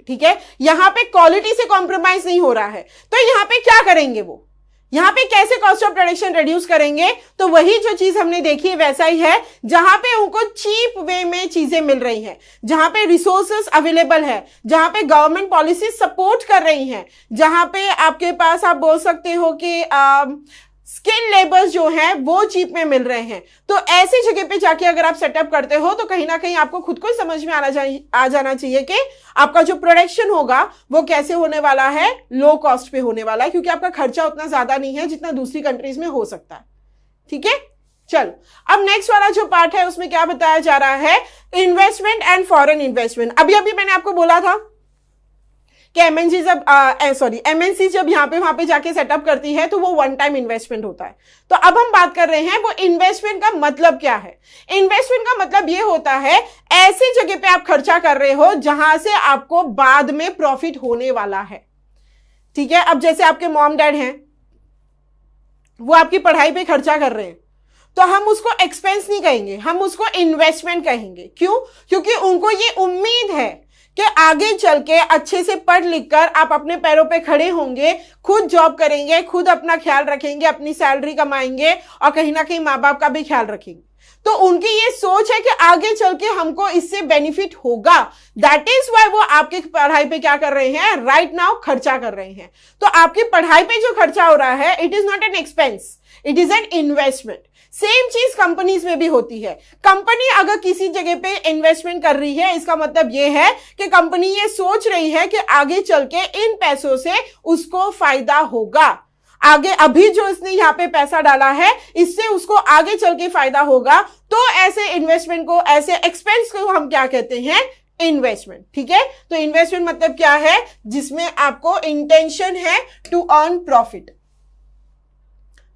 ठीक है। यहां पे क्वालिटी से कॉम्प्रोमाइज नहीं हो रहा है, तो यहां पे क्या करेंगे, वो यहां पे कैसे कॉस्ट ऑफ प्रोडक्शन रिड्यूस करेंगे, तो वही जो चीज हमने देखी है वैसा ही है, जहां पे उनको चीप वे में चीजें मिल रही हैं, जहां पे रिसोर्सेस अवेलेबल है, जहां पे गवर्नमेंट पॉलिसी सपोर्ट कर रही हैं, जहां पे आपके पास आप बोल सकते हो कि स्किल लेबर्स जो हैं वो चीप में मिल रहे हैं। तो ऐसी जगह पे जाके अगर आप सेटअप करते हो तो कहीं ना कहीं आपको खुद को समझ में आ जाना चाहिए कि आपका जो प्रोडक्शन होगा वो कैसे होने वाला है, लो कॉस्ट पे होने वाला है, क्योंकि आपका खर्चा उतना ज्यादा नहीं है जितना दूसरी कंट्रीज में हो सकता है, ठीक है। चलो, अब नेक्स्ट वाला जो पार्ट है उसमें क्या बताया जा रहा है, इन्वेस्टमेंट एंड फॉरेन इन्वेस्टमेंट। अभी मैंने आपको बोला था कि एमएनसी जब यहाँ पे वहां पे जाके सेटअप करती है तो वो वन टाइम इन्वेस्टमेंट होता है। तो अब हम बात कर रहे हैं वो इन्वेस्टमेंट का मतलब क्या है। इन्वेस्टमेंट का मतलब ये होता है ऐसी जगह पे आप खर्चा कर रहे हो जहां से आपको बाद में प्रॉफिट होने वाला है, ठीक है। अब जैसे आपके मॉम डैड हैं, वो आपकी पढ़ाई पे खर्चा कर रहे हैं, तो हम उसको एक्सपेंस नहीं कहेंगे, हम उसको इन्वेस्टमेंट कहेंगे। क्यों? क्योंकि उनको ये उम्मीद है कि आगे चल के अच्छे से पढ़ लिख कर आप अपने पैरों पे खड़े होंगे, खुद जॉब करेंगे, खुद अपना ख्याल रखेंगे, अपनी सैलरी कमाएंगे और कहीं ना कहीं माँ बाप का भी ख्याल रखेंगे। तो उनकी ये सोच है कि आगे चल के हमको इससे बेनिफिट होगा। दैट इज वाई वो आपकी पढ़ाई पे क्या कर रहे हैं, राइट नाउ खर्चा कर रहे हैं। तो आपकी पढ़ाई पे जो खर्चा हो रहा है, it is not an expense, it is an investment. Same चीज कंपनीज में भी होती है। कंपनी अगर किसी जगह पे इन्वेस्टमेंट कर रही है, इसका मतलब ये है कि कंपनी ये सोच रही है कि आगे चल के इन पैसों से उसको फायदा होगा। आगे अभी जो इसने यहाँ पे पैसा डाला है, इससे उसको आगे चल के फायदा होगा। तो ऐसे इन्वेस्टमेंट को, ऐसे एक्सपेंस को हम क्या कहते हैं, इन्वेस्टमेंट, ठीक है। तो इन्वेस्टमेंट मतलब क्या है, जिसमें आपको इंटेंशन है टू अर्न प्रॉफिट,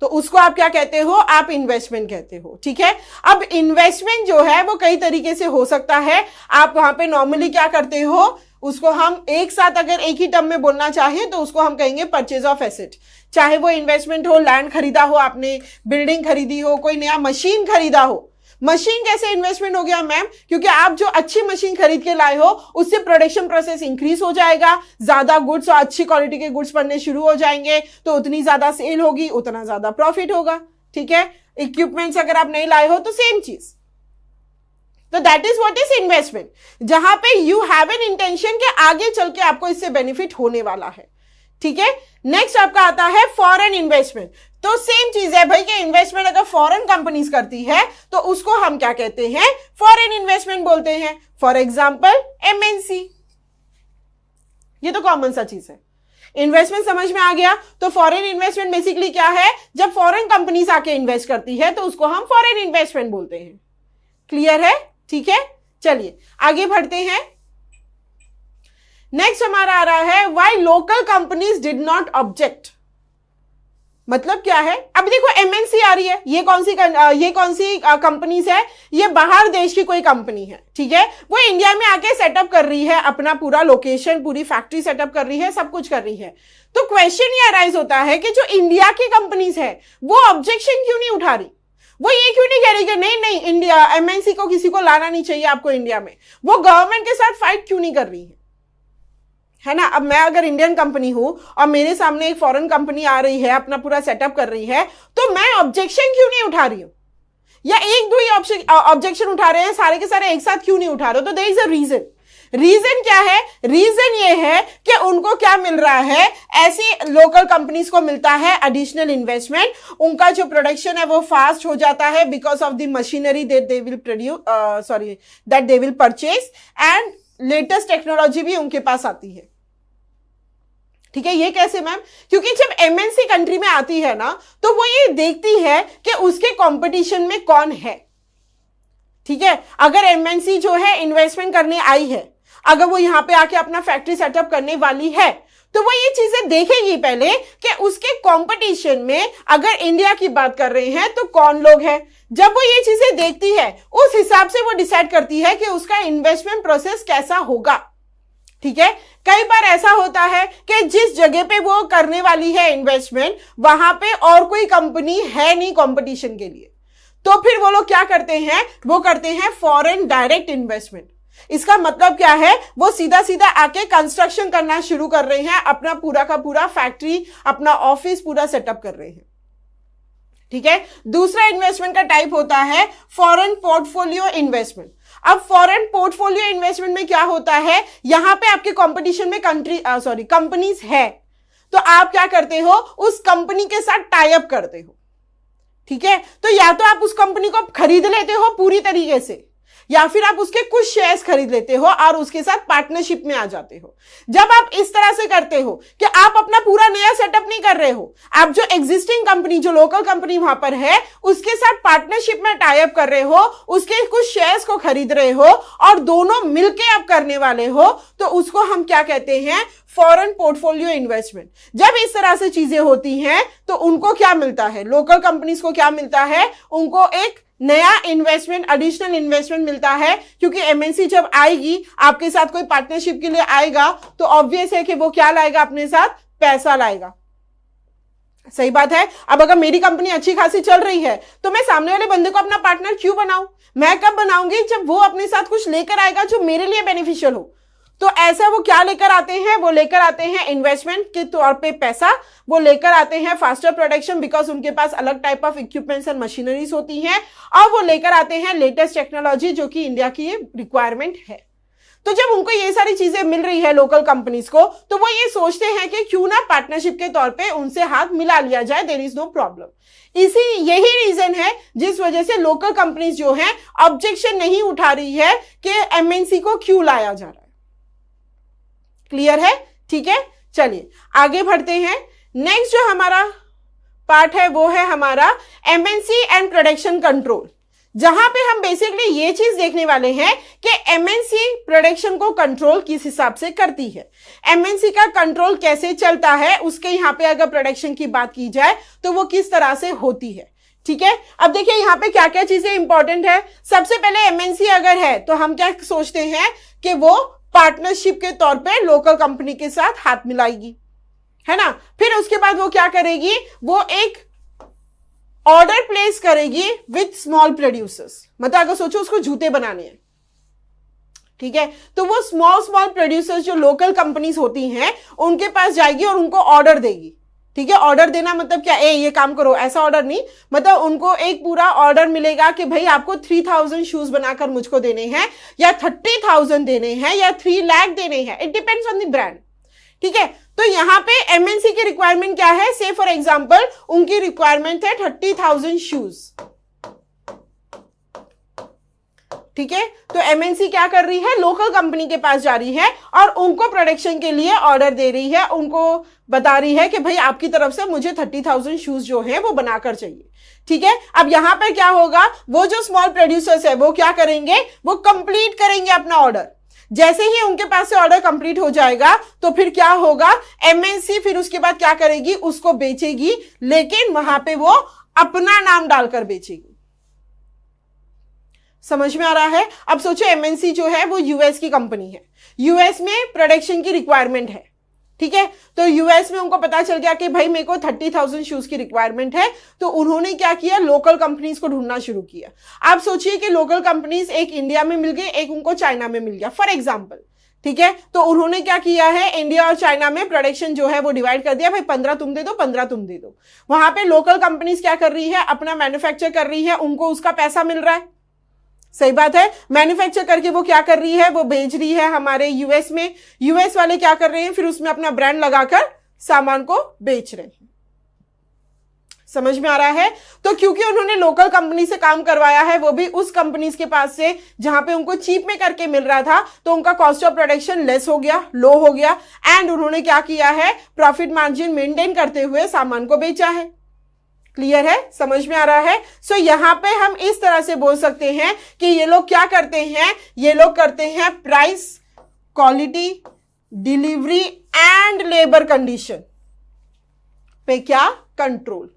तो उसको आप क्या कहते हो, आप इन्वेस्टमेंट कहते हो, ठीक है। अब इन्वेस्टमेंट जो है वो कई तरीके से हो सकता है। आप वहां पे नॉर्मली क्या करते हो, उसको हम एक साथ अगर एक ही टर्म में बोलना चाहें तो उसको हम कहेंगे परचेज ऑफ एसेट। चाहे वो इन्वेस्टमेंट हो, लैंड खरीदा हो आपने, बिल्डिंग खरीदी हो, कोई नया मशीन खरीदा हो। मशीन कैसे इन्वेस्टमेंट हो गया मैम? क्योंकि आप जो अच्छी मशीन खरीद के लाए हो उससे प्रोडक्शन प्रोसेस इंक्रीज हो जाएगा, ज्यादा गुड्स और अच्छी क्वालिटी के गुड्स बनने शुरू हो जाएंगे, तो उतनी ज्यादा सेल होगी, उतना ज्यादा प्रॉफिट होगा। ठीक है, इक्विपमेंट्स अगर आप नहीं लाए हो तो सेम चीज। तो that is what is investment, जहां पे यू हैव एन इंटेंशन कि आगे चल के आपको इससे बेनिफिट होने वाला है। ठीक है, नेक्स्ट आपका आता है फॉरेन इन्वेस्टमेंट। तो सेम चीज है भाई कि इन्वेस्टमेंट अगर फॉरेन कंपनीज करती है तो उसको हम क्या कहते हैं, फॉरेन इन्वेस्टमेंट बोलते हैं। फॉर एग्जांपल एमएनसी, ये तो कॉमन सा चीज है। इन्वेस्टमेंट समझ में आ गया। तो फॉरेन इन्वेस्टमेंट बेसिकली क्या है, जब फॉरेन कंपनीज आके इन्वेस्ट करती है तो उसको हम फॉरेन इन्वेस्टमेंट बोलते हैं। क्लियर है? ठीक है, चलिए आगे बढ़ते हैं। नेक्स्ट हमारा आ रहा है why local companies did not object. मतलब क्या है, अब देखो एमएनसी आ रही है, ये कौन सी कंपनीज है, ये बाहर देश की कोई कंपनी है। ठीक है, वो इंडिया में आके सेटअप कर रही है अपना पूरा लोकेशन, पूरी फैक्ट्री सेटअप कर रही है, सब कुछ कर रही है। तो क्वेश्चन ये अराइज होता है कि जो इंडिया की कंपनीज है वो ऑब्जेक्शन क्यों नहीं उठा रही, वो ये क्यों नहीं कह रही कि नहीं इंडिया एमएनसी को किसी को लाना नहीं चाहिए आपको इंडिया में, वो गवर्नमेंट के साथ फाइट क्यों नहीं कर रही है ना। अब मैं अगर इंडियन कंपनी हूं और मेरे सामने एक फॉरेन कंपनी आ रही है, अपना पूरा सेटअप कर रही है, तो मैं ऑब्जेक्शन क्यों नहीं उठा रही हूं, या एक दो ही ऑब्जेक्शन उठा रहे हैं, सारे के सारे एक साथ क्यों नहीं उठा रहे हो। तो there is a reason. Reason क्या है, रीजन ये है कि उनको क्या मिल रहा है, ऐसी लोकल कंपनीज को मिलता है एडिशनल इन्वेस्टमेंट, उनका जो प्रोडक्शन है वो फास्ट हो जाता है because of the machinery that they will purchase, and latest technology भी उनके पास आती है। ठीक है, ये कैसे मैम, क्योंकि जब एमएनसी कंट्री में आती है ना तो वो ये देखती है कि उसके कंपटीशन में कौन है। ठीक है, अगर एमएनसी जो है इन्वेस्टमेंट करने आई है, अगर वो यहां पे आके अपना फैक्ट्री सेटअप करने वाली है, तो वो ये चीजें देखेगी पहले कि उसके कंपटीशन में अगर इंडिया की बात कर रहे हैं तो कौन लोग हैं। जब वो ये चीजें देखती है उस हिसाब से वो डिसाइड करती है कि उसका इन्वेस्टमेंट प्रोसेस कैसा होगा। ठीक है, कई बार ऐसा होता है कि जिस जगह पे वो करने वाली है इन्वेस्टमेंट, वहां पे और कोई कंपनी है नहीं कंपटीशन के लिए, तो फिर वो लोग क्या करते हैं, वो करते हैं फॉरेन डायरेक्ट इन्वेस्टमेंट। इसका मतलब क्या है, वो सीधा सीधा आके कंस्ट्रक्शन करना शुरू कर रहे हैं, अपना पूरा का पूरा फैक्ट्री, अपना ऑफिस पूरा सेटअप कर रहे हैं। ठीक है, दूसरा इन्वेस्टमेंट का टाइप होता है फॉरेन पोर्टफोलियो इन्वेस्टमेंट। अब फॉरेन पोर्टफोलियो इन्वेस्टमेंट में क्या होता है, यहां पे आपके कंपटीशन में कंपनीज है, तो आप क्या करते हो, उस कंपनी के साथ टाई अप करते हो। ठीक है, तो या तो आप उस कंपनी को खरीद लेते हो पूरी तरीके से, या फिर आप उसके कुछ शेयर्स खरीद लेते हो और उसके साथ पार्टनरशिप में आ जाते हो। जब आप इस तरह से करते हो कि आप अपना पूरा नया सेटअप नहीं कर रहे हो, आप जो एग्जिस्टिंग कंपनी, जो लोकल कंपनी वहां पर है, उसके साथ पार्टनरशिप में टाई अप कर रहे हो, उसके कुछ शेयर्स को खरीद रहे हो और दोनों मिलके आप करने वाले हो, तो उसको हम क्या कहते हैं, फॉरेन पोर्टफोलियो इन्वेस्टमेंट। जब इस तरह से चीजें होती हैं तो उनको क्या मिलता है, लोकल कंपनीज को क्या मिलता है, उनको एक नया इन्वेस्टमेंट, एडिशनल इन्वेस्टमेंट मिलता है, क्योंकि एमएनसी जब आएगी आपके साथ कोई पार्टनरशिप के लिए आएगा तो ऑब्वियस है कि वो क्या लाएगा, अपने साथ पैसा लाएगा। सही बात है। अब अगर मेरी कंपनी अच्छी खासी चल रही है तो मैं सामने वाले बंदे को अपना पार्टनर क्यों बनाऊं, मैं कब बनाऊंगी, जब वो अपने साथ कुछ लेकर आएगा जो मेरे लिए बेनिफिशियल हो। तो ऐसा वो क्या लेकर आते हैं, वो लेकर आते हैं इन्वेस्टमेंट के तौर पे पैसा, वो लेकर आते हैं फास्टर प्रोडक्शन बिकॉज उनके पास अलग type of equipments and machineries होती हैं, और वो लेकर आते हैं लेटेस्ट टेक्नोलॉजी जो कि इंडिया की रिक्वायरमेंट है। तो जब उनको ये सारी चीजें मिल रही है लोकल कंपनीज को, तो वो ये सोचते हैं कि क्यों ना पार्टनरशिप के तौर पे उनसे हाथ मिला लिया जाए, देयर इज नो प्रॉब्लम। यही रीजन है जिस वजह से लोकल कंपनीज जो है ऑब्जेक्शन नहीं उठा रही है कि एमएनसी को क्यों लाया जा रहा है। क्लियर है? ठीक है, चलिए आगे बढ़ते हैं। नेक्स्ट जो हमारा पार्ट है वो है हमारा एमएनसी एंड प्रोडक्शन कंट्रोल, जहां पे हम बेसिकली ये चीज देखने वाले हैं कि एमएनसी प्रोडक्शन को कंट्रोल किस हिसाब से करती है, एमएनसी का कंट्रोल कैसे चलता है, उसके यहां पे अगर प्रोडक्शन की बात की जाए तो वो किस तरह से होती है। ठीक है, अब देखिए यहां पे क्या क्या चीजें इंपॉर्टेंट है। सबसे पहले एमएनसी अगर है तो हम क्या सोचते हैं कि वो पार्टनरशिप के तौर पे लोकल कंपनी के साथ हाथ मिलाएगी, है ना। फिर उसके बाद वो क्या करेगी, वो एक ऑर्डर प्लेस करेगी विद स्मॉल प्रोड्यूसर्स, मतलब अगर सोचो उसको जूते बनाने हैं, ठीक है, तो वो स्मॉल प्रोड्यूसर्स जो लोकल कंपनीज होती हैं उनके पास जाएगी और उनको ऑर्डर देगी। ठीक है। ऑर्डर देना मतलब क्या, ये काम करो, ऐसा ऑर्डर नहीं, मतलब उनको एक पूरा ऑर्डर मिलेगा कि भाई आपको 3000 शूज बनाकर मुझको देने हैं, या 30,000 देने हैं, या 3 लाख देने हैं, it depends on the brand. ठीक है। तो यहां पे एमएनसी की रिक्वायरमेंट क्या है, से फॉर एग्जांपल उनकी रिक्वायरमेंट है 30,000 शूज। ठीक है। तो एमएनसी क्या कर रही है, लोकल कंपनी के पास जा रही है और उनको प्रोडक्शन के लिए ऑर्डर दे रही है, उनको बता रही है कि भाई आपकी तरफ से मुझे 30,000 शूज जो है वो बनाकर चाहिए। ठीक है। अब यहां पर क्या होगा, वो जो स्मॉल प्रोड्यूसर्स है वो क्या करेंगे, वो कंप्लीट करेंगे अपना ऑर्डर। जैसे ही उनके पास से ऑर्डर कंप्लीट हो जाएगा तो फिर क्या होगा, एमएनसी फिर उसके बाद क्या करेगी, उसको बेचेगी, लेकिन वहां पे वो अपना नाम डालकर बेचेगी। समझ में आ रहा है। अब सोचो एमएनसी जो है वो यूएस की कंपनी है, यूएस में प्रोडक्शन की रिक्वायरमेंट है। ठीक है। तो यूएस में उनको पता चल गया कि भाई मेरे को 30,000 शूज की रिक्वायरमेंट है, तो उन्होंने क्या किया, लोकल कंपनीज को ढूंढना शुरू किया। आप सोचिए कि लोकल कंपनीज एक इंडिया में मिल गई, एक उनको चाइना में मिल गया फॉर एग्जाम्पल। ठीक है। तो उन्होंने क्या किया है, इंडिया और चाइना में प्रोडक्शन जो है वो डिवाइड कर दिया, भाई 15 तुम दे दो, 15 तुम दे दो। वहां पे लोकल कंपनीज क्या कर रही है, अपना मैन्युफैक्चर कर रही है, उनको उसका पैसा मिल रहा है। सही बात है। मैन्युफैक्चर करके वो क्या कर रही है, वो भेज रही है हमारे यूएस में, यूएस वाले क्या कर रहे हैं, फिर उसमें अपना ब्रांड लगाकर सामान को बेच रहे हैं। समझ में आ रहा है। तो क्योंकि उन्होंने लोकल कंपनी से काम करवाया है, वो भी उस कंपनीज के पास से जहां पे उनको चीप में करके मिल रहा था, तो उनका कॉस्ट ऑफ प्रोडक्शन लेस हो गया, लो हो गया, एंड उन्होंने क्या किया है, प्रॉफिट मार्जिन मेंटेन करते हुए सामान को बेचा है। क्लियर है, समझ में आ रहा है। सो यहां पे हम इस तरह से बोल सकते हैं कि ये लोग क्या करते हैं, ये लोग करते हैं price, quality, delivery and labour condition पे क्या कंट्रोल।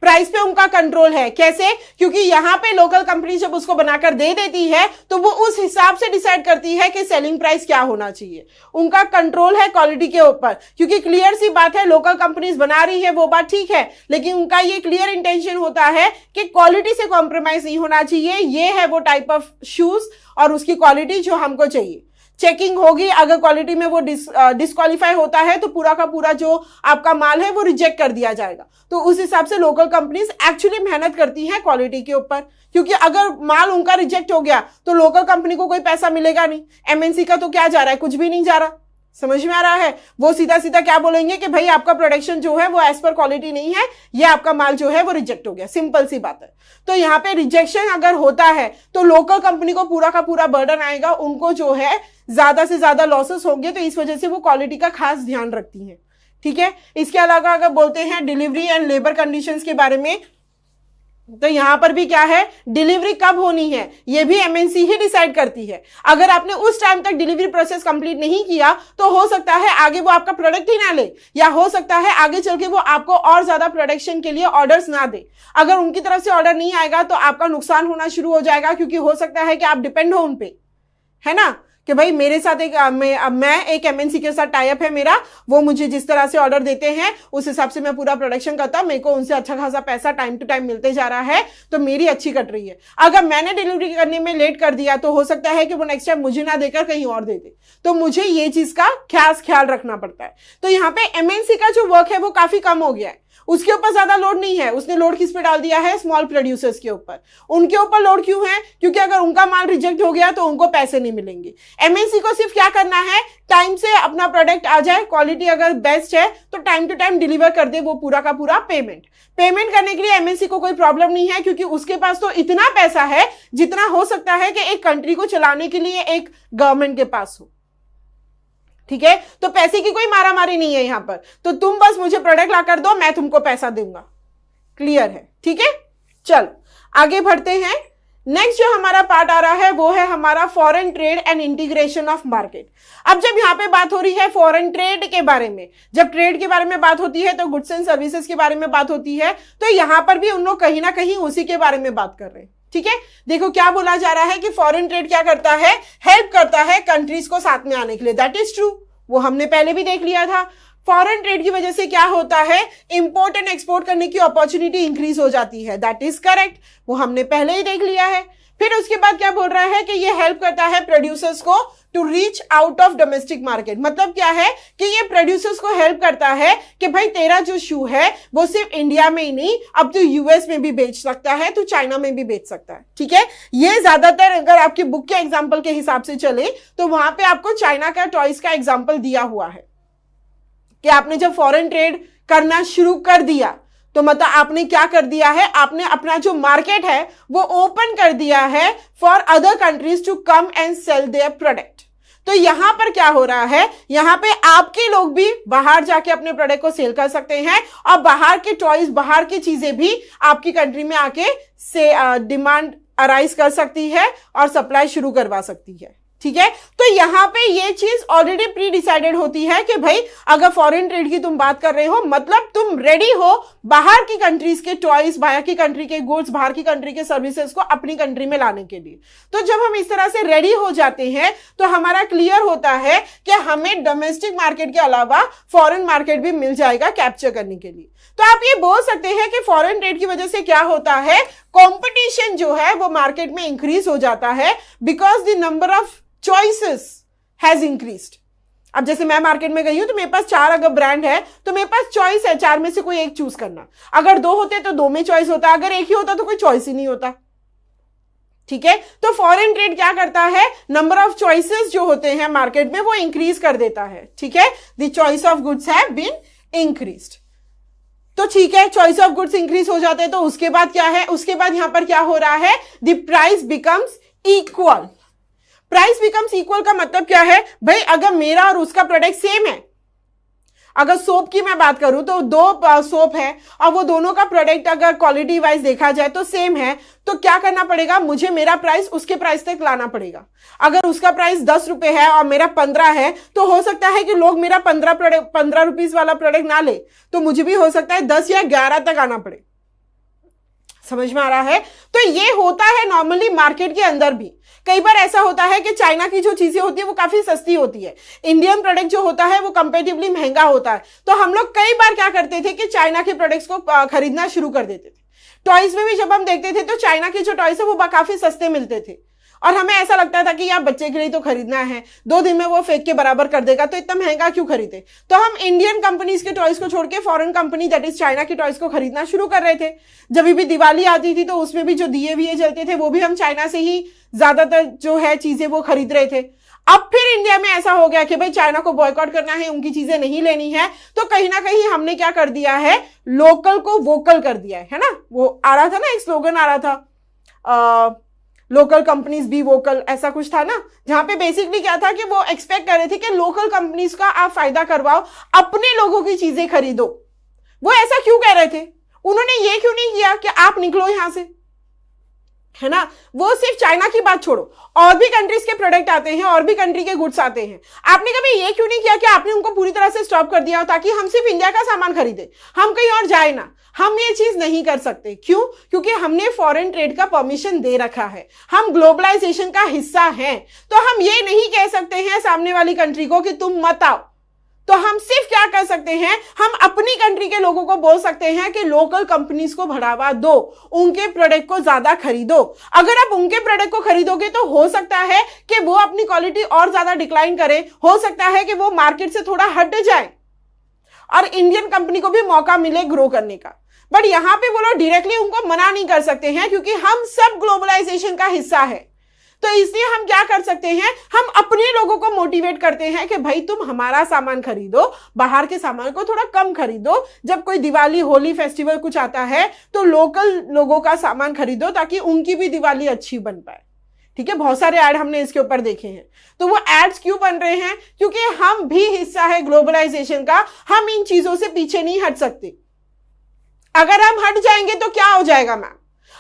प्राइस पे उनका कंट्रोल है। कैसे, क्योंकि यहां पे लोकल कंपनी जब उसको बनाकर दे देती है तो वो उस हिसाब से डिसाइड करती है कि सेलिंग प्राइस क्या होना चाहिए। उनका कंट्रोल है क्वालिटी के ऊपर, क्योंकि क्लियर सी बात है, लोकल कंपनीज बना रही है वो बात ठीक है, लेकिन उनका ये क्लियर इंटेंशन होता है कि क्वालिटी से कॉम्प्रोमाइज नहीं होना चाहिए। ये है वो टाइप ऑफ शूज और उसकी क्वालिटी जो हमको चाहिए। चेकिंग होगी, अगर क्वालिटी में वो डिस्क्वालीफाई होता है तो पूरा का पूरा जो आपका माल है वो रिजेक्ट कर दिया जाएगा। तो उस हिसाब से लोकल कंपनीज एक्चुअली मेहनत करती हैं क्वालिटी के ऊपर, क्योंकि अगर माल उनका रिजेक्ट हो गया तो लोकल कंपनी को कोई पैसा मिलेगा नहीं। एमएनसी का तो क्या जा रहा है, कुछ भी नहीं जा रहा। समझ में आ रहा है। वो सीधा सीधा क्या बोलेंगे कि भाई आपका प्रोडक्शन जो है वो एज पर क्वालिटी नहीं है, ये आपका माल जो है वो रिजेक्ट हो गया। सिंपल सी बात है। तो यहाँ पे रिजेक्शन अगर होता है तो लोकल कंपनी को पूरा का पूरा बर्डन आएगा, उनको जो है ज्यादा से ज्यादा लॉसेस होंगे, तो इस वजह से वो क्वालिटी का खास ध्यान रखती है। ठीक है। इसके अलावा अगर बोलते हैं डिलीवरी एंड लेबर कंडीशंस के बारे में, तो यहां पर भी क्या है, डिलीवरी कब होनी है ये भी एमएनसी ही डिसाइड करती है। अगर आपने उस टाइम तक डिलीवरी प्रोसेस कंप्लीट नहीं किया तो हो सकता है आगे वो आपका प्रोडक्ट ही ना ले, या हो सकता है आगे चल के वो आपको और ज्यादा प्रोडक्शन के लिए ऑर्डर्स ना दे। अगर उनकी तरफ से ऑर्डर नहीं आएगा तो आपका नुकसान होना शुरू हो जाएगा, क्योंकि हो सकता है कि आप डिपेंड हो उन पे, है ना, कि भाई मेरे साथ मैं एक एमएनसी के साथ टाई अप है मेरा, वो मुझे जिस तरह से ऑर्डर देते हैं उस हिसाब से मैं पूरा प्रोडक्शन करता हूं, मेरे को उनसे अच्छा खासा पैसा टाइम टू टाइम मिलते जा रहा है, तो मेरी अच्छी कट रही है। अगर मैंने डिलीवरी करने में लेट कर दिया तो हो सकता है कि वो नेक्स्ट टाइम मुझे ना देकर कहीं और दे दे, तो मुझे ये चीज का खास ख्याल रखना पड़ता है। तो यहाँ पे एमएनसी का जो वर्क है वो काफी कम हो गया है, उसके ऊपर ज्यादा लोड नहीं है। उसने लोड किस पे डाल दिया है, स्मॉल प्रोड्यूसर्स के ऊपर। उनके ऊपर लोड क्यों है, क्योंकि अगर उनका माल रिजेक्ट हो गया तो उनको पैसे नहीं मिलेंगे। एमएनसी को सिर्फ क्या करना है, टाइम से अपना प्रोडक्ट आ जाए, क्वालिटी अगर बेस्ट है तो टाइम टू टाइम डिलीवर कर दे वो पूरा का पूरा पेमेंट करने के लिए एमएनसी को कोई प्रॉब्लम नहीं है, क्योंकि उसके पास तो इतना पैसा है जितना हो सकता है कि एक कंट्री को चलाने के लिए एक गवर्नमेंट के पास हो। ठीक है। तो पैसे की कोई मारामारी नहीं है यहां पर, तो तुम बस मुझे प्रोडक्ट ला कर दो, मैं तुमको पैसा दूंगा। क्लियर है। ठीक है। चल आगे बढ़ते हैं। नेक्स्ट जो हमारा पार्ट आ रहा है वो है हमारा foreign trade and integration of market. अब जब यहाँ पे बात हो रही है फॉरेन ट्रेड के बारे में, जब ट्रेड के बारे में बात होती है तो गुड्स एंड सर्विसेज के बारे में बात होती है, तो यहां पर भी उन लोग कहीं ना कहीं उसी के बारे में बात कर रहे हैं। ठीक है। देखो क्या बोला जा रहा है कि फॉरेन ट्रेड क्या करता है, हेल्प करता है कंट्रीज को साथ में आने के लिए। दैट इज ट्रू, वो हमने पहले भी देख लिया था। फॉरेन ट्रेड की वजह से क्या होता है, इंपोर्ट एंड एक्सपोर्ट करने की अपॉर्चुनिटी इंक्रीज हो जाती है। दैट इज करेक्ट, वो हमने पहले ही देख लिया है। फिर उसके बाद क्या बोल रहा है कि ये हेल्प करता है प्रोड्यूसर्स को to reach out of domestic market. मतलब क्या है कि ये प्रोड्यूसर्स को हेल्प करता है कि भाई तेरा जो शू है वो सिर्फ इंडिया में ही नहीं, अब तो यूएस में भी बेच सकता है, तो चाइना में भी बेच सकता है। ठीक है, ये ज्यादातर अगर आपकी बुक के एग्जाम्पल के हिसाब से चले तो वहां पे आपको चाइना का टॉयज का एग्जाम्पल दिया हुआ है कि आपने जब फॉरेन ट्रेड करना शुरू कर दिया तो मतलब आपने क्या कर दिया है, आपने अपना जो मार्केट है वो ओपन कर दिया है for other countries to come and sell their product. तो यहां पर क्या हो रहा है, यहां पे आपके लोग भी बाहर जाके अपने प्रोडक्ट को सेल कर सकते हैं और बाहर के टॉयज, बाहर की चीजें भी आपकी कंट्री में आके से डिमांड अराइज कर सकती है और सप्लाई शुरू करवा सकती है। ठीक है, तो यहां पे ये चीज ऑलरेडी प्री डिसाइडेड होती है कि भाई अगर फॉरेन ट्रेड की तुम बात कर रहे हो मतलब तुम रेडी हो बाहर की कंट्रीज के टॉयज, बाहर की कंट्री के गुड्स, बाहर की कंट्री के सर्विसेज को अपनी कंट्री में लाने के लिए। तो जब हम इस तरह से रेडी हो जाते हैं तो हमारा क्लियर होता है कि हमें डोमेस्टिक मार्केट के अलावा फॉरेन मार्केट भी मिल जाएगा कैप्चर करने के लिए। तो आप ये बोल सकते हैं कि फॉरेन ट्रेड की वजह से क्या होता है, कंपटीशन जो है वो मार्केट में इंक्रीज हो जाता है because the number of choices has increased. अब जैसे मैं मार्केट में गई हूं तो मेरे पास 4 अगर ब्रांड है तो मेरे पास चॉइस है 4 में से कोई एक चूज करना। अगर 2 होते तो 2 में चॉइस होता, अगर एक ही होता तो कोई चॉइस ही नहीं होता। ठीक है, तो फॉरेन ट्रेड क्या करता है, नंबर ऑफ चॉइसेस जो होते हैं मार्केट में वो इंक्रीज कर देता है। ठीक है, the choice of goods have been increased. तो ठीक है, चॉइस ऑफ गुड्स इंक्रीज हो जाते हैं तो उसके बाद क्या है, उसके बाद यहां पर क्या हो रहा है, the price becomes equal. Price becomes equal का मतलब क्या है, भाई अगर मेरा और उसका प्रोडक्ट सेम है, अगर सोप की मैं बात करूं तो 2 सोप है और वो दोनों का प्रोडक्ट अगर क्वालिटी वाइज देखा जाए तो सेम है, तो क्या करना पड़ेगा, मुझे मेरा प्राइस उसके प्राइस तक लाना पड़ेगा। अगर उसका प्राइस 10 रुपए है और मेरा 15 है तो हो सकता है कि लोग मेरा 15 रुपीस वाला प्रोडक्ट ना ले, तो मुझे भी हो सकता है 10 या 11 तक आना पड़े। समझ में आ रहा है? तो ये होता है नॉर्मली मार्केट के अंदर भी। कई बार ऐसा होता है कि चाइना की जो चीजें होती है वो काफी सस्ती होती है, इंडियन प्रोडक्ट जो होता है वो कंपैरेटिवली महंगा होता है। तो हम लोग कई बार क्या करते थे कि चाइना के प्रोडक्ट्स को खरीदना शुरू कर देते थे। टॉयज में भी जब हम देखते थे तो चाइना के जो टॉयज है वो काफी सस्ते मिलते थे और हमें ऐसा लगता था कि यार बच्चे के लिए तो खरीदना है, 2 दिन में वो फेंक के बराबर कर देगा, तो इतना महंगा क्यों खरीदे। तो हम इंडियन कंपनीज के टॉयज को छोड़ के foreign company that is China के टॉयज को खरीदना शुरू कर रहे थे। जब भी दिवाली आती थी तो उसमें भी जो दिए विए जलते थे वो भी हम चाइना से ही ज्यादातर जो है चीजें वो खरीद रहे थे। अब फिर इंडिया में ऐसा हो गया कि भाई चाइना को बॉयकॉट करना है, उनकी चीजें नहीं लेनी है, तो कहीं ना कहीं हमने क्या कर दिया है, लोकल को वोकल कर दिया है ना। वो आ रहा था ना, एक स्लोगन आ रहा था, लोकल कंपनीज बी वोकल, ऐसा कुछ था ना, जहां पे बेसिकली क्या था कि वो एक्सपेक्ट कर रहे थे कि लोकल कंपनीज का आप फायदा करवाओ, अपने लोगों की चीजें खरीदो। वो ऐसा क्यों कह रहे थे, उन्होंने ये क्यों नहीं किया कि आप निकलो यहां से, है ना। वो सिर्फ चाइना की बात छोड़ो, और भी कंट्रीज के प्रोडक्ट आते हैं, और भी कंट्री के गुड्स आते हैं। आपने कभी ये क्यों नहीं किया कि आपने उनको पूरी तरह से स्टॉप कर दिया हो ताकि हम सिर्फ इंडिया का सामान खरीदे, हम कहीं और जाए ना। हम ये चीज नहीं कर सकते, क्यों, क्योंकि हमने फॉरेन ट्रेड का परमिशन दे रखा है, हम ग्लोबलाइजेशन का हिस्सा हैं। तो हम ये नहीं कह सकते हैं सामने वाली कंट्री को कि तुम मत आओ। तो हम सिर्फ क्या कर सकते हैं, हम अपनी कंट्री के लोगों को बोल सकते हैं कि लोकल कंपनीज को बढ़ावा दो, उनके प्रोडक्ट को ज्यादा खरीदो। अगर आप उनके प्रोडक्ट को खरीदोगे तो हो सकता है कि वो अपनी क्वालिटी और ज्यादा डिक्लाइन करे, हो सकता है कि वो मार्केट से थोड़ा हट जाए और इंडियन कंपनी को भी मौका मिले ग्रो करने का। बट यहां पे वो लोग डायरेक्टली उनको मना नहीं कर सकते हैं क्योंकि हम सब ग्लोबलाइजेशन का हिस्सा है। तो इसलिए हम क्या कर सकते हैं, हम अपने लोगों को मोटिवेट करते हैं कि भाई तुम हमारा सामान खरीदो, बाहर के सामान को थोड़ा कम खरीदो। जब कोई दिवाली, होली फेस्टिवल कुछ आता है तो लोकल लोगों का सामान खरीदो ताकि उनकी भी दिवाली अच्छी बन पाए। ठीक है, बहुत सारे ऐड हमने इसके ऊपर देखे हैं। तो वो एड्स क्यों बन रहे हैं, क्योंकि हम भी हिस्सा है ग्लोबलाइजेशन का, हम इन चीजों से पीछे नहीं हट सकते। अगर हम हट जाएंगे तो क्या हो जाएगा मैम,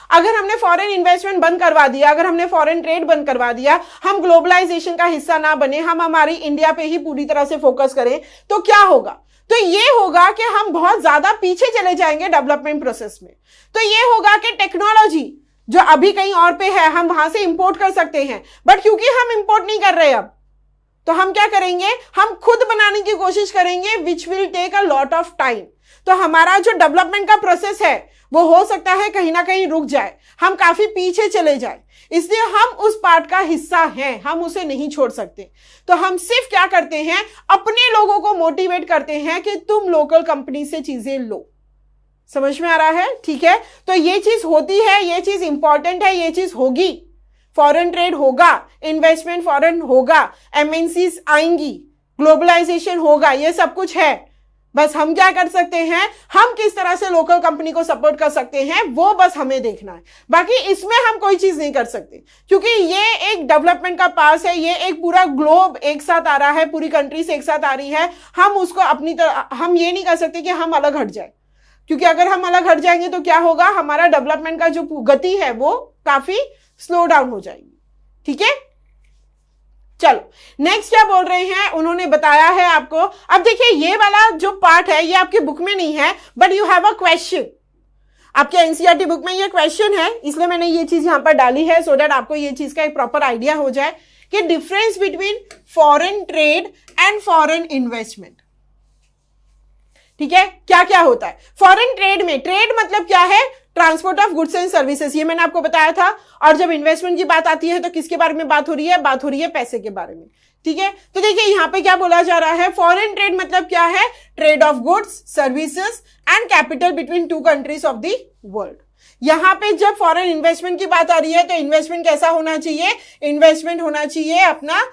अगर हमने फॉरेन इन्वेस्टमेंट बंद करवा दिया, अगर हमने फॉरेन ट्रेड बंद करवा दिया, हम ग्लोबलाइजेशन का हिस्सा ना बने, हम हमारी इंडिया पे ही पूरी तरह से फोकस करें, तो क्या होगा, तो ये होगा कि हम बहुत ज्यादा पीछे चले जाएंगे डेवलपमेंट प्रोसेस में। तो ये होगा कि टेक्नोलॉजी जो अभी कहीं और पे है हम वहां से इंपोर्ट कर सकते हैं, बट क्योंकि हम इंपोर्ट नहीं कर रहे अब, तो हम क्या करेंगे, हम खुद बनाने की कोशिश करेंगे, which will take a lot of time. तो हमारा जो डेवलपमेंट का प्रोसेस है वो हो सकता है कहीं ना कहीं रुक जाए, हम काफी पीछे चले जाए। इसलिए हम उस पार्ट का हिस्सा हैं, हम उसे नहीं छोड़ सकते। तो हम सिर्फ क्या करते हैं, अपने लोगों को मोटिवेट करते हैं कि तुम लोकल कंपनी से चीजें लो। समझ में आ रहा है? ठीक है, तो ये चीज होती है, ये चीज इंपॉर्टेंट है, ये चीज होगी। फॉरेन ट्रेड होगा, इन्वेस्टमेंट फॉरेन होगा, एमएनसीज आएंगी, ग्लोबलाइजेशन होगा, ये सब कुछ है। बस हम क्या कर सकते हैं, हम किस तरह से लोकल कंपनी को सपोर्ट कर सकते हैं, वो बस हमें देखना है। बाकी इसमें हम कोई चीज नहीं कर सकते, क्योंकि ये एक डेवलपमेंट का पास है, ये एक पूरा ग्लोब एक साथ आ रहा है, पूरी कंट्रीज एक साथ आ रही है। हम उसको अपनी तरह, हम ये नहीं कर सकते कि हम अलग हट जाए, क्योंकि अगर हम अलग हट जाएंगे तो क्या होगा, हमारा डेवलपमेंट का जो गति है वो काफी स्लो डाउन हो जाएगी। ठीक है, चलो नेक्स्ट क्या बोल रहे हैं, उन्होंने बताया है आपको। अब देखिए ये वाला जो पार्ट है ये आपकी बुक में नहीं है, but you have a question. आपके एनसीईआरटी बुक में ये क्वेश्चन है, इसलिए मैंने ये चीज यहां पर डाली है, सो दैट आपको ये चीज का एक प्रॉपर आइडिया हो जाए कि difference between foreign trade and foreign investment. ठीक है, क्या क्या होता है फॉरेन ट्रेड में। ट्रेड मतलब क्या है, transport of goods and services, ये मैंने आपको बताया था। और जब इन्वेस्टमेंट की बात आती है तो किसके बारे में बात हो रही है, बात हो रही है पैसे के बारे में। ठीक है, तो देखिए यहां पे क्या बोला जा रहा है, फॉरेन ट्रेड मतलब क्या है, trade off goods, services and capital between two countries of the world. यहां पे जब फॉरेन इन्वेस्टमेंट की बात आ रही है तो इन्वेस्टमेंट कैसा होना चाहिए, इन्वेस्टमेंट होना चाहिए अपना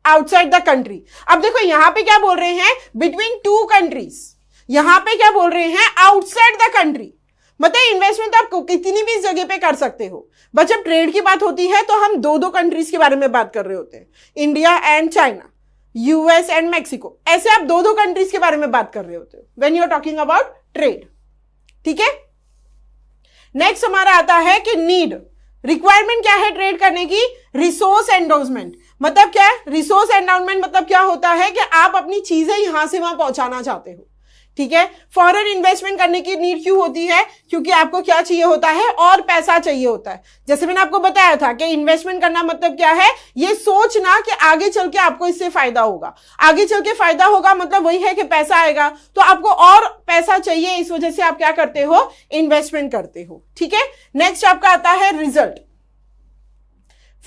आउटसाइड द कंट्री। अब देखो यहां पे क्या बोल रहे हैं, बिटवीन टू कंट्रीज, यहां पे क्या बोल रहे हैं, आउटसाइड द कंट्री। मतलब इन्वेस्टमेंट आप कितनी भी जगह पे कर सकते हो, बट जब ट्रेड की बात होती है तो हम दो दो कंट्रीज के बारे में बात कर रहे होते हैं, India and China, US and Mexico, ऐसे आप दो दो कंट्रीज के बारे में बात कर रहे होते हो when you are talking about trade. ठीक है, नेक्स्ट हमारा आता है कि नीड, रिक्वायरमेंट क्या है ट्रेड करने की, रिसोर्स एंडोर्समेंट। मतलब क्या है, रिसोर्स एंडोर्समेंट मतलब क्या होता है कि आप अपनी चीजें यहां से वहां पहुंचाना चाहते हो। ठीक है, फॉरेन इन्वेस्टमेंट करने की नीड क्यों होती है, क्योंकि आपको क्या चाहिए होता है, और पैसा चाहिए होता है। जैसे मैंने आपको बताया था कि इन्वेस्टमेंट करना मतलब क्या है, ये सोचना कि आगे चल के आपको इससे फायदा होगा। आगे चल के फायदा होगा मतलब वही है कि पैसा आएगा, तो आपको और पैसा चाहिए, इस वजह से आप क्या करते हो, इन्वेस्टमेंट करते हो। ठीक है, नेक्स्ट आपका आता है रिजल्ट।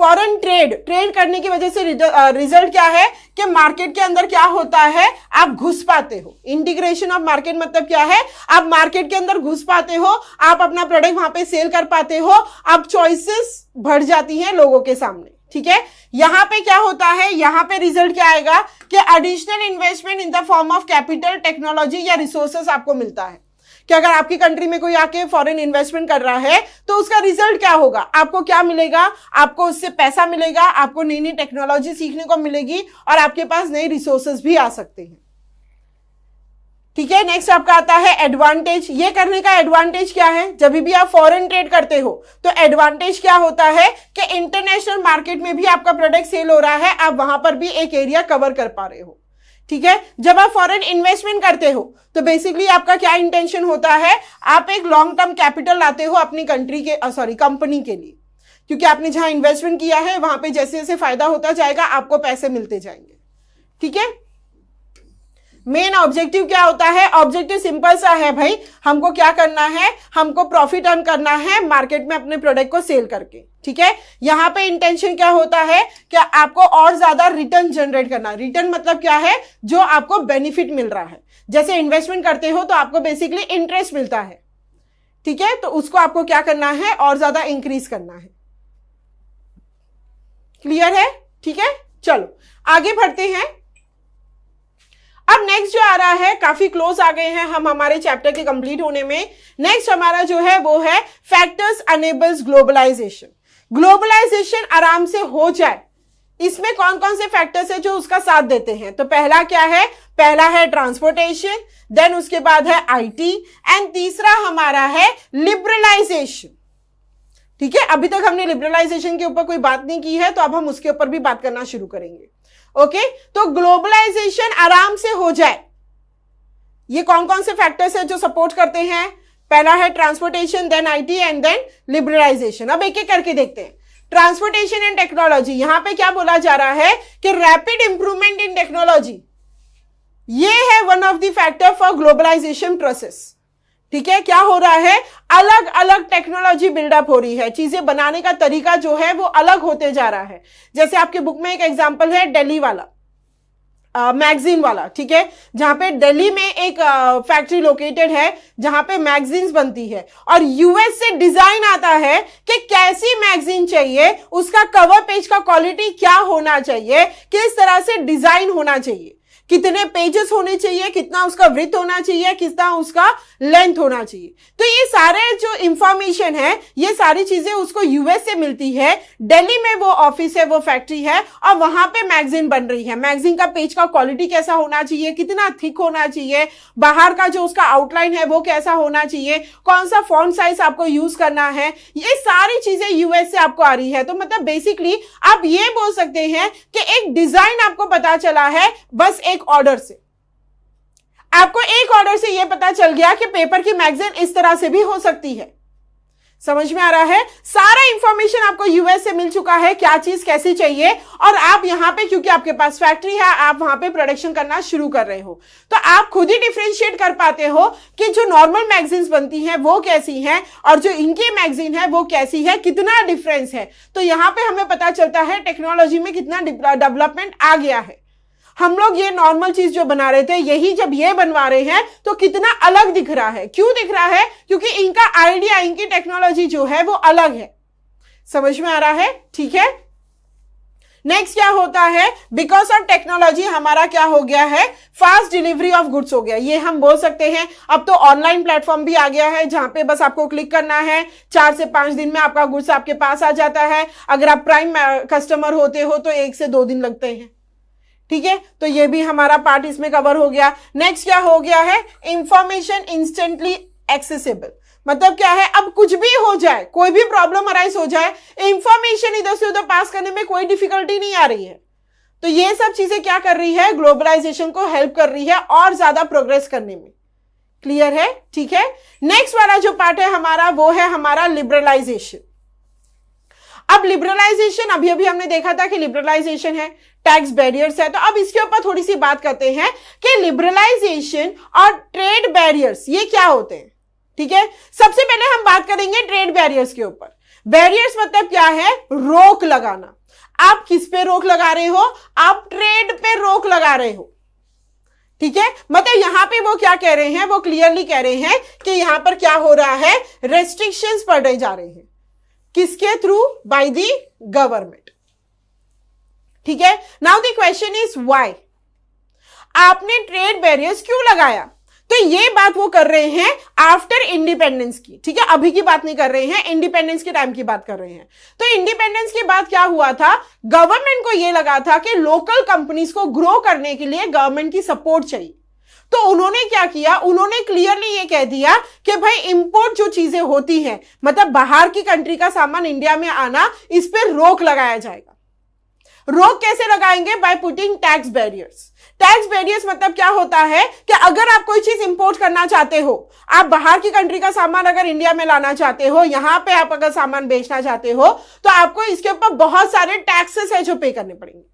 फॉरेन ट्रेड करने की वजह से रिजल्ट क्या है कि मार्केट के अंदर क्या होता है, आप घुस पाते हो। इंटीग्रेशन ऑफ मार्केट मतलब क्या है, आप मार्केट के अंदर घुस पाते हो, आप अपना प्रोडक्ट वहां पे सेल कर पाते हो, आप चॉइसेस बढ़ जाती हैं लोगों के सामने। ठीक है, यहां पे क्या होता है, यहां पे रिजल्ट क्या आएगा कि additional investment in the form of capital, technology या रिसोर्सेस आपको मिलता है। कि अगर आपकी कंट्री में कोई आके फॉरेन इन्वेस्टमेंट कर रहा है तो उसका रिजल्ट क्या होगा, आपको क्या मिलेगा, आपको उससे पैसा मिलेगा, आपको नई नई टेक्नोलॉजी सीखने को मिलेगी और आपके पास नए रिसोर्सेस भी आ सकते हैं। ठीक है, नेक्स्ट आपका आता है एडवांटेज। ये करने का एडवांटेज क्या है, जब भी आप फॉरेन ट्रेड करते हो तो एडवांटेज क्या होता है कि इंटरनेशनल मार्केट में भी आपका प्रोडक्ट सेल हो रहा है, आप वहां पर भी एक एरिया कवर कर पा रहे हो। ठीक है, जब आप फॉरेन इन्वेस्टमेंट करते हो तो बेसिकली आपका क्या इंटेंशन होता है, आप एक लॉन्ग टर्म कैपिटल लाते हो अपनी कंट्री के कंपनी के लिए, क्योंकि आपने जहां इन्वेस्टमेंट किया है वहां पे जैसे जैसे फायदा होता जाएगा आपको पैसे मिलते जाएंगे। ठीक है, मेन ऑब्जेक्टिव क्या होता है, ऑब्जेक्टिव सिंपल सा है भाई, हमको क्या करना है, हमको प्रॉफिट अर्न करना है मार्केट में अपने प्रोडक्ट को सेल करके। ठीक है, यहां पे इंटेंशन क्या होता है कि आपको और ज्यादा रिटर्न जनरेट करना। रिटर्न मतलब क्या है, जो आपको बेनिफिट मिल रहा है। जैसे इन्वेस्टमेंट करते हो तो आपको बेसिकली इंटरेस्ट मिलता है। ठीक है, तो उसको आपको क्या करना है, और ज्यादा इंक्रीज करना है। क्लियर है? ठीक है, चलो आगे बढ़ते हैं। अब नेक्स्ट जो आ रहा है, काफी क्लोज आ गए हैं हम हमारे चैप्टर के कंप्लीट होने में। नेक्स्ट हमारा जो है वो है फैक्टर्स अनेबल्स ग्लोबलाइजेशन। ग्लोबलाइजेशन आराम से हो जाए, इसमें कौन कौन से फैक्टर्स है जो उसका साथ देते हैं। तो पहला क्या है, पहला है ट्रांसपोर्टेशन, देन उसके बाद है आईटी, एंड तीसरा हमारा है लिबरलाइजेशन। ठीक है, अभी तक हमने लिबरलाइजेशन के ऊपर कोई बात नहीं की है, तो अब हम उसके ऊपर भी बात करना शुरू करेंगे। ओके, तो ग्लोबलाइजेशन आराम से हो जाए, ये कौन कौन से फैक्टर्स है जो सपोर्ट करते हैं। पहला है transportation, then IT and then liberalisation. अब एक एक करके देखते हैं। ट्रांसपोर्टेशन एंड टेक्नोलॉजी, यहां पे क्या बोला जा रहा है कि रैपिड इंप्रूवमेंट इन टेक्नोलॉजी, ये है one of the factor for globalisation process. ठीक है, क्या हो रहा है, अलग अलग टेक्नोलॉजी बिल्डअप हो रही है, चीजें बनाने का तरीका जो है वो अलग होते जा रहा है। जैसे आपके बुक में एक एग्जांपल है दिल्ली वाला मैगजीन वाला, ठीक है, जहां पे दिल्ली में एक फैक्ट्री लोकेटेड है जहां पे मैगजीन्स बनती है, और यूएस से डिजाइन आता है कि कैसी मैगजीन चाहिए, उसका कवर पेज का क्वालिटी क्या होना चाहिए, किस तरह से डिजाइन होना चाहिए, कितने पेजेस होने चाहिए, कितना उसका विड्थ होना चाहिए, कितना उसका लेंथ होना चाहिए। तो ये सारे जो इंफॉर्मेशन है, ये सारी चीजें उसको यूएस से मिलती है। दिल्ली में वो ऑफिस है, वो फैक्ट्री है, और वहां पे मैगजीन बन रही है। मैगजीन का पेज का क्वालिटी कैसा होना चाहिए, कितना थिक होना चाहिए, बाहर का जो उसका आउटलाइन है वो कैसा होना चाहिए, कौन सा फॉन्ट साइज आपको यूज करना है, ये सारी चीजें यूएस से आपको आ रही है। तो मतलब बेसिकली आप ये बोल सकते हैं कि एक डिजाइन आपको पता चला है बस एक ऑर्डर से। आपको एक ऑर्डर से यह पता चल गया कि पेपर की मैगजीन इस तरह से भी हो सकती है। समझ में आ रहा है, सारा इंफॉर्मेशन आपको यूएस से मिल चुका है, क्या चीज कैसी चाहिए, और आप यहां पे क्योंकि आपके पास फैक्ट्री है, आप वहां पे प्रोडक्शन करना शुरू कर रहे हो, तो आप खुद ही डिफरेंशिएट कर पाते हो कि जो नॉर्मल मैगजीन्स बनती हैं वो कैसी हैं और जो इनकी मैगजीन है वो कैसी है, कितना डिफरेंस है। तो यहां पे हमें पता चलता है टेक्नोलॉजी में कितना डेवलपमेंट आ गया है। हम लोग ये नॉर्मल चीज जो बना रहे थे, यही जब ये बनवा रहे हैं तो कितना अलग दिख रहा है। क्यों दिख रहा है, क्योंकि इनका आइडिया, इनकी टेक्नोलॉजी जो है वो अलग है। समझ में आ रहा है, ठीक है। नेक्स्ट क्या होता है, बिकॉज ऑफ टेक्नोलॉजी हमारा क्या हो गया है, फास्ट डिलीवरी ऑफ गुड्स हो गया। ये हम बोल सकते हैं। अब तो ऑनलाइन प्लेटफॉर्म भी आ गया है जहां पे बस आपको क्लिक करना है, 4 से 5 दिन में आपका गुड्स आपके पास आ जाता है। अगर आप प्राइम कस्टमर होते हो तो 1 से 2 दिन लगते हैं। ठीक है, तो ये भी हमारा पार्ट इसमें कवर हो गया। नेक्स्ट क्या हो गया है, इंफॉर्मेशन इंस्टेंटली एक्सेसिबल। मतलब क्या है, अब कुछ भी हो जाए, कोई भी प्रॉब्लम अराइज हो जाए, इंफॉर्मेशन इधर से उधर पास करने में कोई डिफिकल्टी नहीं आ रही है। तो ये सब चीजें क्या कर रही है, ग्लोबलाइजेशन को हेल्प कर रही है और ज्यादा प्रोग्रेस करने में। क्लियर है, ठीक है। नेक्स्ट वाला जो पार्ट है हमारा, वो है हमारा लिबरलाइजेशन। अब लिबरलाइजेशन, अभी अभी हमने देखा था कि लिबरलाइजेशन है, टैक्स बैरियर्स है। तो अब इसके ऊपर थोड़ी सी बात करते हैं कि लिबरलाइजेशन और ट्रेड बैरियर्स ये क्या होते हैं। ठीक है, सबसे पहले हम बात करेंगे ट्रेड बैरियर्स के ऊपर। बैरियर्स मतलब क्या है, रोक लगाना। आप किस पे रोक लगा रहे हो, आप ट्रेड पे रोक लगा रहे हो। ठीक है, मतलब यहां पे वो क्या कह रहे हैं, वो क्लियरली कह रहे हैं कि यहां पर क्या हो रहा है, रेस्ट्रिक्शंस पड़े जा रहे हैं। किसके थ्रू, बाय द गवर्नमेंट। ठीक है, now the question is why. आपने ट्रेड बैरियर्स क्यों लगाया, तो ये बात वो कर रहे हैं आफ्टर इंडिपेंडेंस की। ठीक है, अभी की बात नहीं कर रहे हैं, इंडिपेंडेंस के टाइम की बात कर रहे हैं। तो इंडिपेंडेंस के बाद क्या हुआ था, गवर्नमेंट को ये लगा था कि लोकल कंपनीज को ग्रो करने के लिए गवर्नमेंट की सपोर्ट चाहिए। तो उन्होंने क्या किया, उन्होंने क्लियरली ये कह दिया कि भाई इंपोर्ट जो चीजें होती हैं, मतलब बाहर की कंट्री का सामान इंडिया में आना, इस पर रोक लगाया जाएगा। रोक कैसे लगाएंगे, by putting tax barriers. Tax barriers मतलब क्या होता है कि अगर आप कोई चीज इंपोर्ट करना चाहते हो, आप बाहर की कंट्री का सामान अगर इंडिया में लाना चाहते हो, यहां पे आप अगर सामान बेचना चाहते हो, तो आपको इसके ऊपर बहुत सारे टैक्सेस है जो पे करने पड़ेंगे।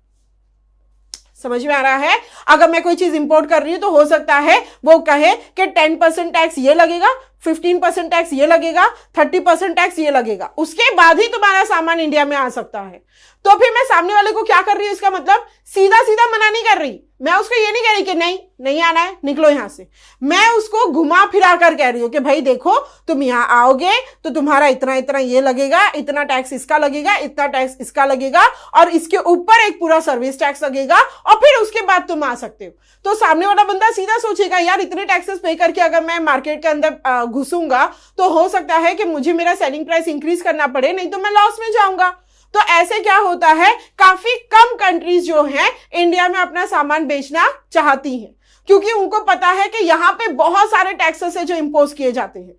समझ में आ रहा है, अगर मैं कोई चीज इंपोर्ट कर रही हूं तो हो सकता है वो कहे कि 10% टैक्स ये लगेगा, 15% टैक्स ये लगेगा, 30% टैक्स ये लगेगा, उसके बाद ही तुम्हारा सामान इंडिया में आ सकता है। तो फिर मैं सामने वाले को क्या कर रही हूं, इसका मतलब सीधा सीधा मना नहीं कर रही, मैं उसको ये नहीं कह रही कि नहीं आना है, निकलो यहां से। मैं उसको घुमा फिरा कर कह रही हूं कि भाई देखो, तुम यहां आओगे तो तुम्हारा इतना इतना ये लगेगा, इतना टैक्स इसका लगेगा, इतना टैक्स इसका लगेगा, और इसके ऊपर एक पूरा सर्विस टैक्स लगेगा, और फिर उसके बाद तुम आ सकते हो। तो सामने वाला बंदा सीधा सोचेगा, यार इतने टैक्सेस पे करके अगर मैं मार्केट के अंदर घुसूंगा तो हो सकता है कि मुझे मेरा सेलिंग प्राइस इंक्रीज करना पड़े, नहीं तो मैं लॉस में जाऊंगा। तो ऐसे क्या होता है, काफी कम कंट्रीज जो हैं इंडिया में अपना सामान बेचना चाहती हैं, क्योंकि उनको पता है कि यहां पे बहुत सारे टैक्सेस है जो इंपोज किए जाते हैं।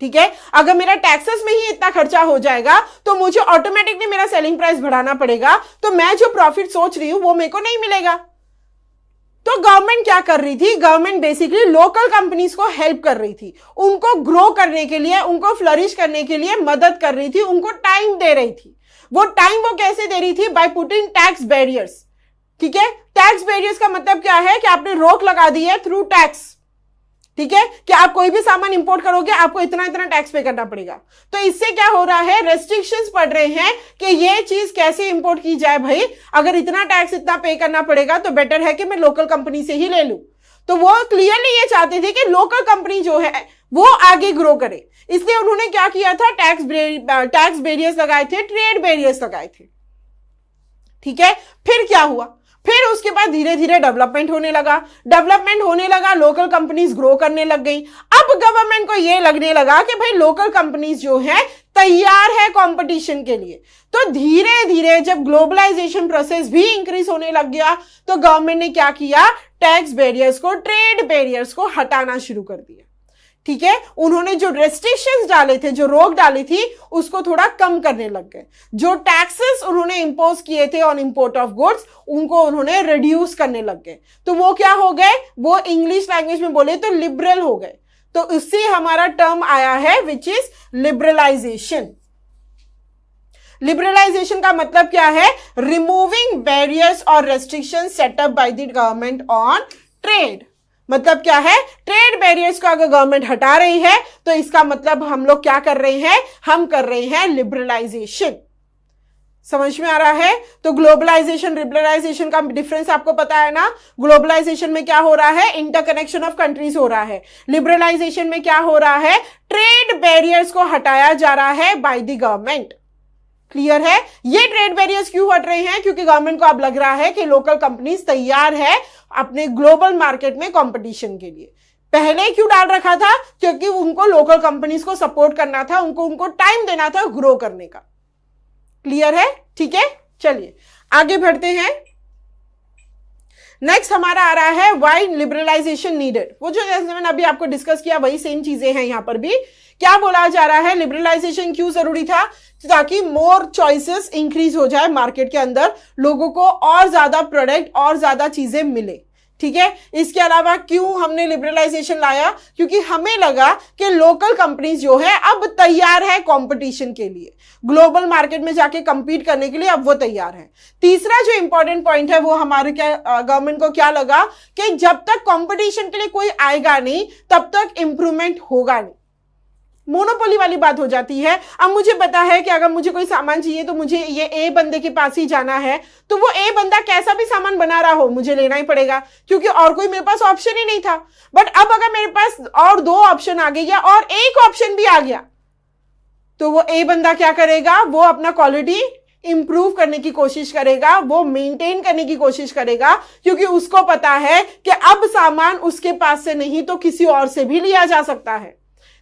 ठीक है, अगर मेरा टैक्सेस में ही इतना खर्चा हो जाएगा तो मुझे ऑटोमेटिकली मेरा सेलिंग प्राइस बढ़ाना पड़ेगा, तो मैं जो प्रॉफिट सोच रही हूं वो मेरे को नहीं मिलेगा। तो गवर्नमेंट क्या कर रही थी, गवर्नमेंट बेसिकली लोकल कंपनीज को हेल्प कर रही थी, उनको ग्रो करने के लिए, उनको फ्लरिश करने के लिए मदद कर रही थी, उनको टाइम दे रही थी। वो टाइम वो कैसे दे रही थी, बाय पुटिंग टैक्स बैरियर्स। ठीक है। टैक्स बैरियर्स का मतलब क्या है कि आपने रोक लगा दी है थ्रू टैक्स, ठीक है, कि आप कोई भी सामान इंपोर्ट करोगे आपको इतना इतना टैक्स पे करना पड़ेगा। तो इससे क्या हो रहा है, रेस्ट्रिक्शंस पड़ रहे हैं कि ये चीज कैसे इंपोर्ट की जाए। भाई अगर इतना टैक्स इतना पे करना पड़ेगा तो बेटर है कि मैं लोकल कंपनी से ही ले लूं। तो वो क्लियरली ये चाहते थे कि लोकल कंपनी जो है वो आगे ग्रो करे, इसलिए उन्होंने क्या किया था, टैक्स बैरियर्स लगाए थे, ट्रेड बैरियर्स लगाए थे, ठीक है। फिर क्या हुआ, फिर उसके बाद धीरे धीरे डेवलपमेंट होने लगा, लोकल कंपनीज ग्रो करने लग गई। अब गवर्नमेंट को यह लगने लगा कि भाई लोकल कंपनीज जो है तैयार है कंपटीशन के लिए। तो धीरे धीरे जब ग्लोबलाइजेशन प्रोसेस भी इंक्रीज होने लग गया तो गवर्नमेंट ने क्या किया, टैक्स बैरियर्स को, ट्रेड बैरियर्स को हटाना शुरू कर दिया, ठीक है। उन्होंने जो रेस्ट्रिक्शंस डाले थे, जो रोक डाली थी, उसको थोड़ा कम करने लग गए। जो टैक्सेस उन्होंने इंपोज किए थे ऑन इंपोर्ट ऑफ गुड्स, उनको उन्होंने रिड्यूस करने लग गए। तो वो क्या हो गए, वो इंग्लिश लैंग्वेज में बोले तो लिबरल हो गए। तो इससे हमारा टर्म आया है विच इज लिबरलाइजेशन। लिबरलाइजेशन का मतलब क्या है, रिमूविंग बैरियर्स और restriction setup by the government on trade. मतलब क्या है, ट्रेड बैरियर्स को अगर गवर्नमेंट हटा रही है तो इसका मतलब हम लोग क्या कर रहे हैं, हम कर रहे हैं लिबरलाइजेशन। समझ में आ रहा है। तो ग्लोबलाइजेशन लिबरलाइजेशन का डिफरेंस आपको पता है ना। ग्लोबलाइजेशन में क्या हो रहा है, इंटरकनेक्शन ऑफ कंट्रीज हो रहा है। लिबरलाइजेशन में क्या हो रहा है, ट्रेड बैरियर्स को हटाया जा रहा है बाय द गवर्नमेंट। क्लियर है। ये ट्रेड बैरियर्स क्यों हट रहे हैं, क्योंकि गवर्नमेंट को अब लग रहा है कि लोकल कंपनीज तैयार है अपने ग्लोबल मार्केट में कंपटीशन के लिए। पहले क्यों डाल रखा था, क्योंकि उनको लोकल कंपनीज को सपोर्ट करना था, उनको टाइम देना था ग्रो करने का। क्लियर है, ठीक है। चलिए आगे बढ़ते हैं। नेक्स्ट हमारा आ रहा है व्हाई लिबरलाइजेशन नीडेड। वो जो जैसे मैंने अभी आपको डिस्कस किया वही सेम चीजें हैं यहां पर भी। क्या बोला जा रहा है, लिबरलाइजेशन क्यों जरूरी था, ताकि मोर चॉइसेस इंक्रीज हो जाए मार्केट के अंदर, लोगों को और ज्यादा प्रोडक्ट और ज्यादा चीजें मिले, ठीक है। इसके अलावा क्यों हमने लिबरलाइजेशन लाया, क्योंकि हमें लगा कि लोकल कंपनीज जो है अब तैयार है कंपटीशन के लिए, ग्लोबल मार्केट में जाके कंपीट करने के लिए अब वो तैयार है। तीसरा जो इंपॉर्टेंट पॉइंट है वो हमारे क्या गवर्नमेंट को क्या लगा कि जब तक कंपटीशन के लिए कोई आएगा नहीं तब तक इंप्रूवमेंट होगा नहीं। मोनोपोली वाली बात हो जाती है। अब मुझे पता है कि अगर मुझे कोई सामान चाहिए तो मुझे ये ए बंदे के पास ही जाना है, तो वो ए बंदा कैसा भी सामान बना रहा हो मुझे लेना ही पड़ेगा, क्योंकि और कोई मेरे पास ऑप्शन ही नहीं था। बट अब अगर मेरे पास और दो ऑप्शन आ गए या और एक ऑप्शन भी आ गया तो वो ए बंदा क्या करेगा, वो अपना क्वालिटी इंप्रूव करने की कोशिश करेगा, वो मेंटेन करने की कोशिश करेगा, क्योंकि उसको पता है कि अब सामान उसके पास से नहीं तो किसी और से भी लिया जा सकता है।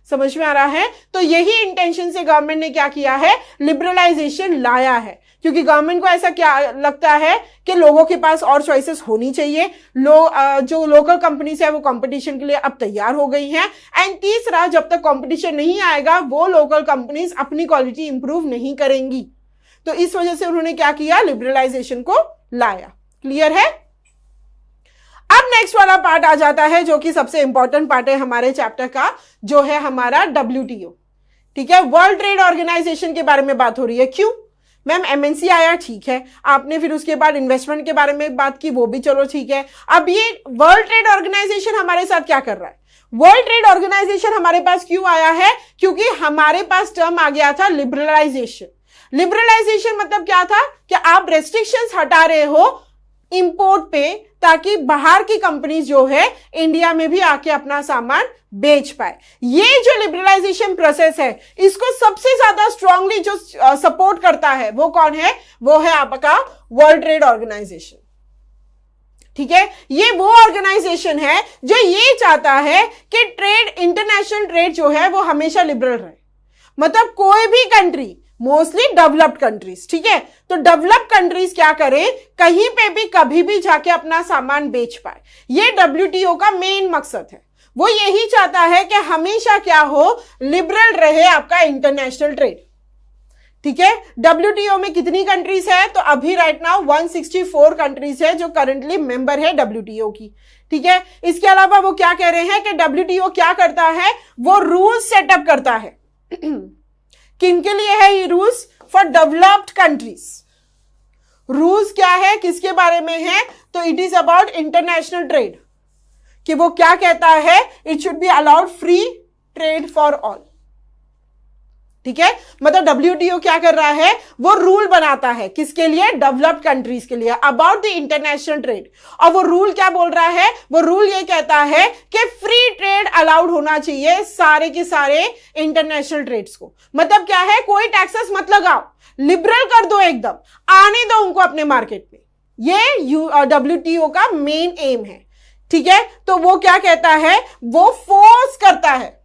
समझ में आ रहा है। तो यही इंटेंशन से गवर्नमेंट ने क्या किया है, लिबरलाइजेशन लाया है, क्योंकि गवर्नमेंट को ऐसा क्या लगता है कि लोगों के पास और चॉइसेस होनी चाहिए। जो लोकल कंपनीज है वो कंपटीशन के लिए अब तैयार हो गई हैं। एंड तीसरा, जब तक कंपटीशन नहीं आएगा वो लोकल कंपनीज अपनी क्वालिटी इंप्रूव नहीं करेंगी। तो इस वजह से उन्होंने क्या किया, लिबरलाइजेशन को लाया। क्लियर है। अब नेक्स्ट वाला पार्ट आ जाता है जो कि सबसे इंपॉर्टेंट पार्ट है हमारे चैप्टर का, जो है हमारा WTO, ठीक है। वर्ल्ड ट्रेड ऑर्गेनाइजेशन के बारे में बात हो रही है। क्यों मैम, MNC आया, ठीक है, आपने फिर उसके बाद इन्वेस्टमेंट के बारे में बात की, वो भी चलो ठीक है। अब ये वर्ल्ड ट्रेड ऑर्गेनाइजेशन हमारे साथ क्या कर रहा है, वर्ल्ड ट्रेड ऑर्गेनाइजेशन हमारे पास क्यों आया है, क्योंकि हमारे पास टर्म आ गया था लिबरलाइजेशन। लिबरलाइजेशन मतलब क्या था कि आप रेस्ट्रिक्शंस हटा रहे हो इंपोर्ट पे, ताकि बाहर की कंपनी जो है इंडिया में भी आके अपना सामान बेच पाए। ये जो लिबरलाइजेशन प्रोसेस है इसको सबसे ज्यादा स्ट्रांगली जो सपोर्ट करता है वो कौन है, वो है आपका वर्ल्ड ट्रेड ऑर्गेनाइजेशन, ठीक है। ये वो ऑर्गेनाइजेशन है जो ये चाहता है कि ट्रेड, इंटरनेशनल ट्रेड जो है वो हमेशा लिबरल रहे। मतलब कोई भी कंट्री, मोस्टली डेवलप्ड कंट्रीज, ठीक है, तो डेवलप्ड कंट्रीज क्या करें, कहीं पे भी कभी भी जाके अपना सामान बेच पाए। ये WTO का मेन मकसद है। वो यही चाहता है कि हमेशा क्या हो, लिबरल रहे आपका इंटरनेशनल ट्रेड, ठीक है। WTO में कितनी कंट्रीज है, तो अभी राइट नाउ 164 कंट्रीज है जो करंटली मेंबर है WTO की, ठीक है। इसके अलावा वो क्या कह रहे हैं कि WTO क्या करता है, वो रूल्स सेटअप करता है। किनके लिए है ये rules, for developed countries. Rules क्या है, किसके बारे में है, तो it is about international trade, कि वो क्या कहता है, it should be allowed free trade for all. ठीक है, मतलब WTO क्या कर रहा है, वो रूल बनाता है किसके लिए, डेवलप्ड कंट्रीज के लिए, अबाउट द इंटरनेशनल ट्रेड। और वो रूल क्या बोल रहा है, वो रूल ये कहता है कि फ्री ट्रेड अलाउड होना चाहिए सारे के सारे इंटरनेशनल ट्रेड्स को। मतलब क्या है, कोई टैक्सेस मत लगाओ, लिबरल कर दो, एकदम आने दो उनको अपने मार्केट में। ये WTO का मेन एम है। ठीक है, तो वो क्या कहता है, वो फोर्स करता है,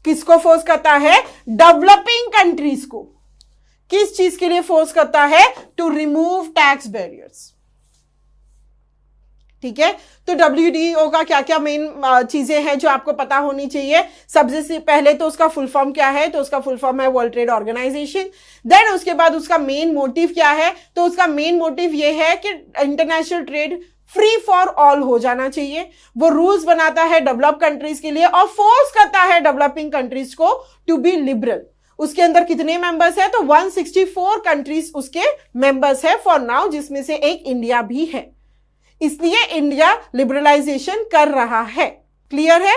किसको फोर्स करता है, डेवलपिंग कंट्रीज को। किस चीज के लिए फोर्स करता है, टू रिमूव टैक्स बैरियर्स। ठीक है, तो WTO का क्या क्या मेन चीजें हैं जो आपको पता होनी चाहिए। सबसे पहले तो उसका फुल फॉर्म क्या है, तो उसका फुल फॉर्म है वर्ल्ड ट्रेड ऑर्गेनाइजेशन। देन उसके बाद उसका मेन मोटिव क्या है, तो उसका मेन मोटिव ये है कि international trade free for all हो जाना चाहिए। वो रूल्स बनाता है डेवलप कंट्रीज के लिए और फोर्स करता है डेवलपिंग कंट्रीज को टू बी लिबरल। उसके अंदर कितने मेंबर्स है, तो 164 कंट्रीज उसके मेंबर्स है फॉर नाउ, जिसमें से एक इंडिया भी है। इसलिए इंडिया लिबरलाइजेशन कर रहा है। क्लियर है।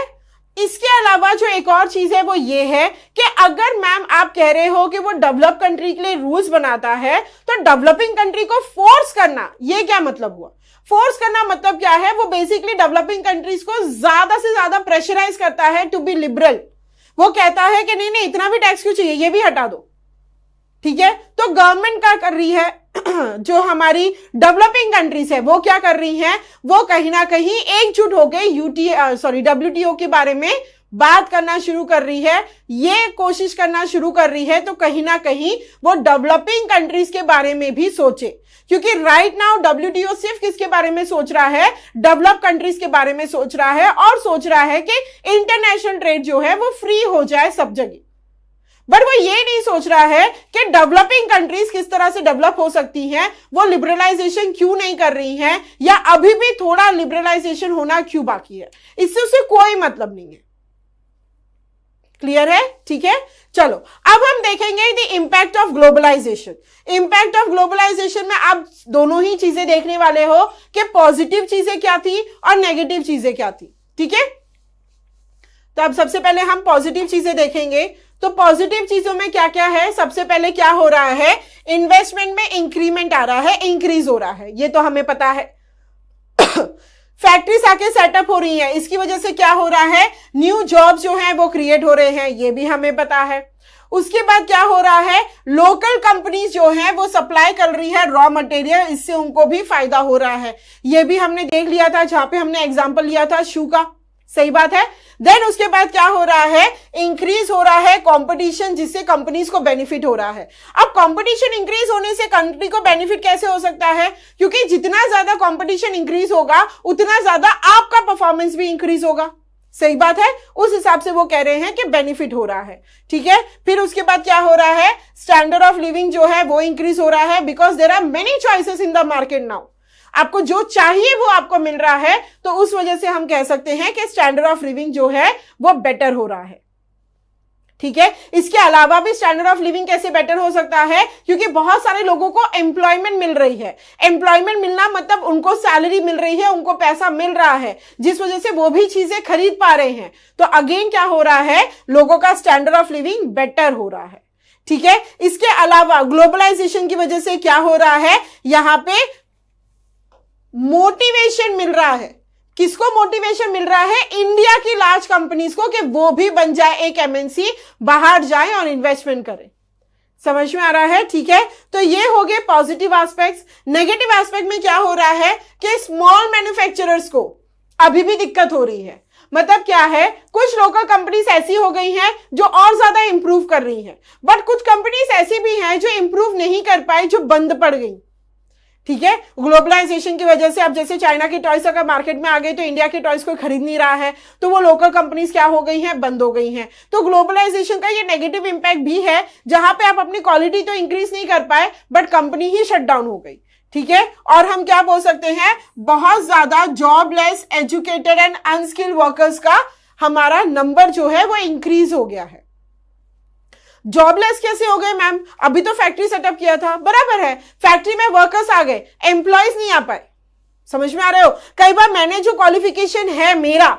इसके अलावा जो एक और चीज है वो ये है कि अगर मैम आप कह रहे हो कि वो डेवलप कंट्री के लिए रूल्स बनाता है, तो डेवलपिंग कंट्री को फोर्स करना, ये क्या मतलब हुआ, फोर्स करना मतलब क्या है, वो बेसिकली डेवलपिंग कंट्रीज को ज्यादा से ज्यादा प्रेशराइज करता है टू बी लिबरल। वो कहता है कि नहीं नहीं इतना भी टैक्स क्यों चाहिए, ये भी हटा दो। ठीक है, तो गवर्नमेंट क्या कर रही है, जो हमारी डेवलपिंग कंट्रीज है वो क्या कर रही हैं, वो कहीं ना कहीं एकजुट होकर WTO के बारे में बात करना शुरू कर रही है, ये कोशिश करना शुरू कर रही है, तो कहीं ना कहीं वो डेवलपिंग कंट्रीज के बारे में भी सोचे। क्योंकि राइट नाउ WTO सिर्फ किसके बारे में सोच रहा है, डेवलप कंट्रीज के बारे में सोच रहा है, और सोच रहा है कि इंटरनेशनल ट्रेड जो है वो फ्री हो जाए सब जगह। बट वो ये नहीं सोच रहा है कि डेवलपिंग कंट्रीज किस तरह से डेवलप हो सकती हैं, वो लिबरलाइजेशन क्यों नहीं कर रही हैं, या अभी भी थोड़ा लिबरलाइजेशन होना क्यों बाकी है। इससे उसे कोई मतलब नहीं है। क्लियर है। ठीक है, चलो अब हम देखेंगे the impact of globalisation. Impact of globalisation में आप दोनों ही चीजें देखने वाले हो कि पॉजिटिव चीजें क्या थी और नेगेटिव चीजें क्या थी। ठीक है, तो अब सबसे पहले हम पॉजिटिव चीजें देखेंगे। तो पॉजिटिव चीजों में क्या क्या है, सबसे पहले क्या हो रहा है, इन्वेस्टमेंट में इंक्रीमेंट आ रहा है, इंक्रीज हो रहा है, ये तो हमें पता है। फैक्ट्रीज आके सेटअप हो रही है, इसकी वजह से क्या हो रहा है, न्यू जॉब्स जो हैं वो क्रिएट हो रहे हैं, ये भी हमें पता है। उसके बाद क्या हो रहा है, लोकल कंपनीज जो हैं वो सप्लाई कर रही है रॉ मटेरियल, इससे उनको भी फायदा हो रहा है, ये भी हमने देख लिया था जहां पे हमने एग्जांपल लिया था शू का। सही बात है। देन उसके बाद क्या हो रहा है, इंक्रीज हो रहा है कंपटीशन, जिससे कंपनीज को बेनिफिट हो रहा है। अब कंपटीशन इंक्रीज होने से कंट्री को बेनिफिट कैसे हो सकता है, क्योंकि जितना ज्यादा कंपटीशन इंक्रीज होगा उतना ज्यादा आपका परफॉर्मेंस भी इंक्रीज होगा। सही बात है, उस हिसाब से वो कह रहे हैं कि बेनिफिट हो रहा है। ठीक है, फिर उसके बाद क्या हो रहा है, स्टैंडर्ड ऑफ लिविंग जो है वो इंक्रीज हो रहा है, because there are many choices in the market now. आपको जो चाहिए वो आपको मिल रहा है, तो उस वजह से हम कह सकते हैं कि स्टैंडर्ड ऑफ लिविंग जो है वो बेटर हो रहा है। ठीक है, इसके अलावा भी स्टैंडर्ड ऑफ लिविंग कैसे बेटर हो सकता है, क्योंकि बहुत सारे लोगों को एम्प्लॉयमेंट मिल रही है। एम्प्लॉयमेंट मिलना मतलब उनको सैलरी मिल रही है, उनको पैसा मिल रहा है, जिस वजह से वो भी चीजें खरीद पा रहे हैं। तो अगेन क्या हो रहा है, लोगों का स्टैंडर्ड ऑफ लिविंग बेटर हो रहा है। ठीक है, इसके अलावा ग्लोबलाइजेशन की वजह से क्या हो रहा है, यहां पे मोटिवेशन मिल रहा है। किसको मोटिवेशन मिल रहा है, इंडिया की लार्ज कंपनीज को, कि वो भी बन जाए एक MNC, बाहर जाए और इन्वेस्टमेंट करें। समझ में आ रहा है। ठीक है, तो ये हो गए पॉजिटिव एस्पेक्ट्स। नेगेटिव एस्पेक्ट में क्या हो रहा है कि स्मॉल मैन्युफैक्चरर्स को अभी भी दिक्कत हो रही है। मतलब क्या है, कुछ लोकल कंपनीज ऐसी हो गई हैं जो और ज्यादा इंप्रूव कर रही हैं, बट कुछ कंपनीज ऐसी भी हैं जो इंप्रूव नहीं कर पाई, जो बंद पड़ गई। ठीक है, ग्लोबलाइजेशन की वजह से अब जैसे चाइना के टॉयज अगर मार्केट में आ गए तो इंडिया के टॉयज कोई खरीद नहीं रहा है, तो वो लोकल कंपनीज क्या हो गई हैं, बंद हो गई हैं। तो ग्लोबलाइजेशन का ये नेगेटिव इंपैक्ट भी है, जहां पे आप अपनी क्वालिटी तो इंक्रीज नहीं कर पाए, but company he shut down हो गई। ठीक है, और हम क्या बोल सकते हैं, बहुत ज्यादा jobless, educated and unskilled workers का हमारा नंबर जो है वो इंक्रीज हो गया है। जॉबलेस कैसे हो गए मैम? अभी तो फैक्ट्री सेटअप किया था। बराबर है, फैक्ट्री में वर्कर्स आ गए, एम्प्लॉयज नहीं आ पाए। समझ में आ रहे हो? कई बार मैंने जो क्वालिफिकेशन है मेरा,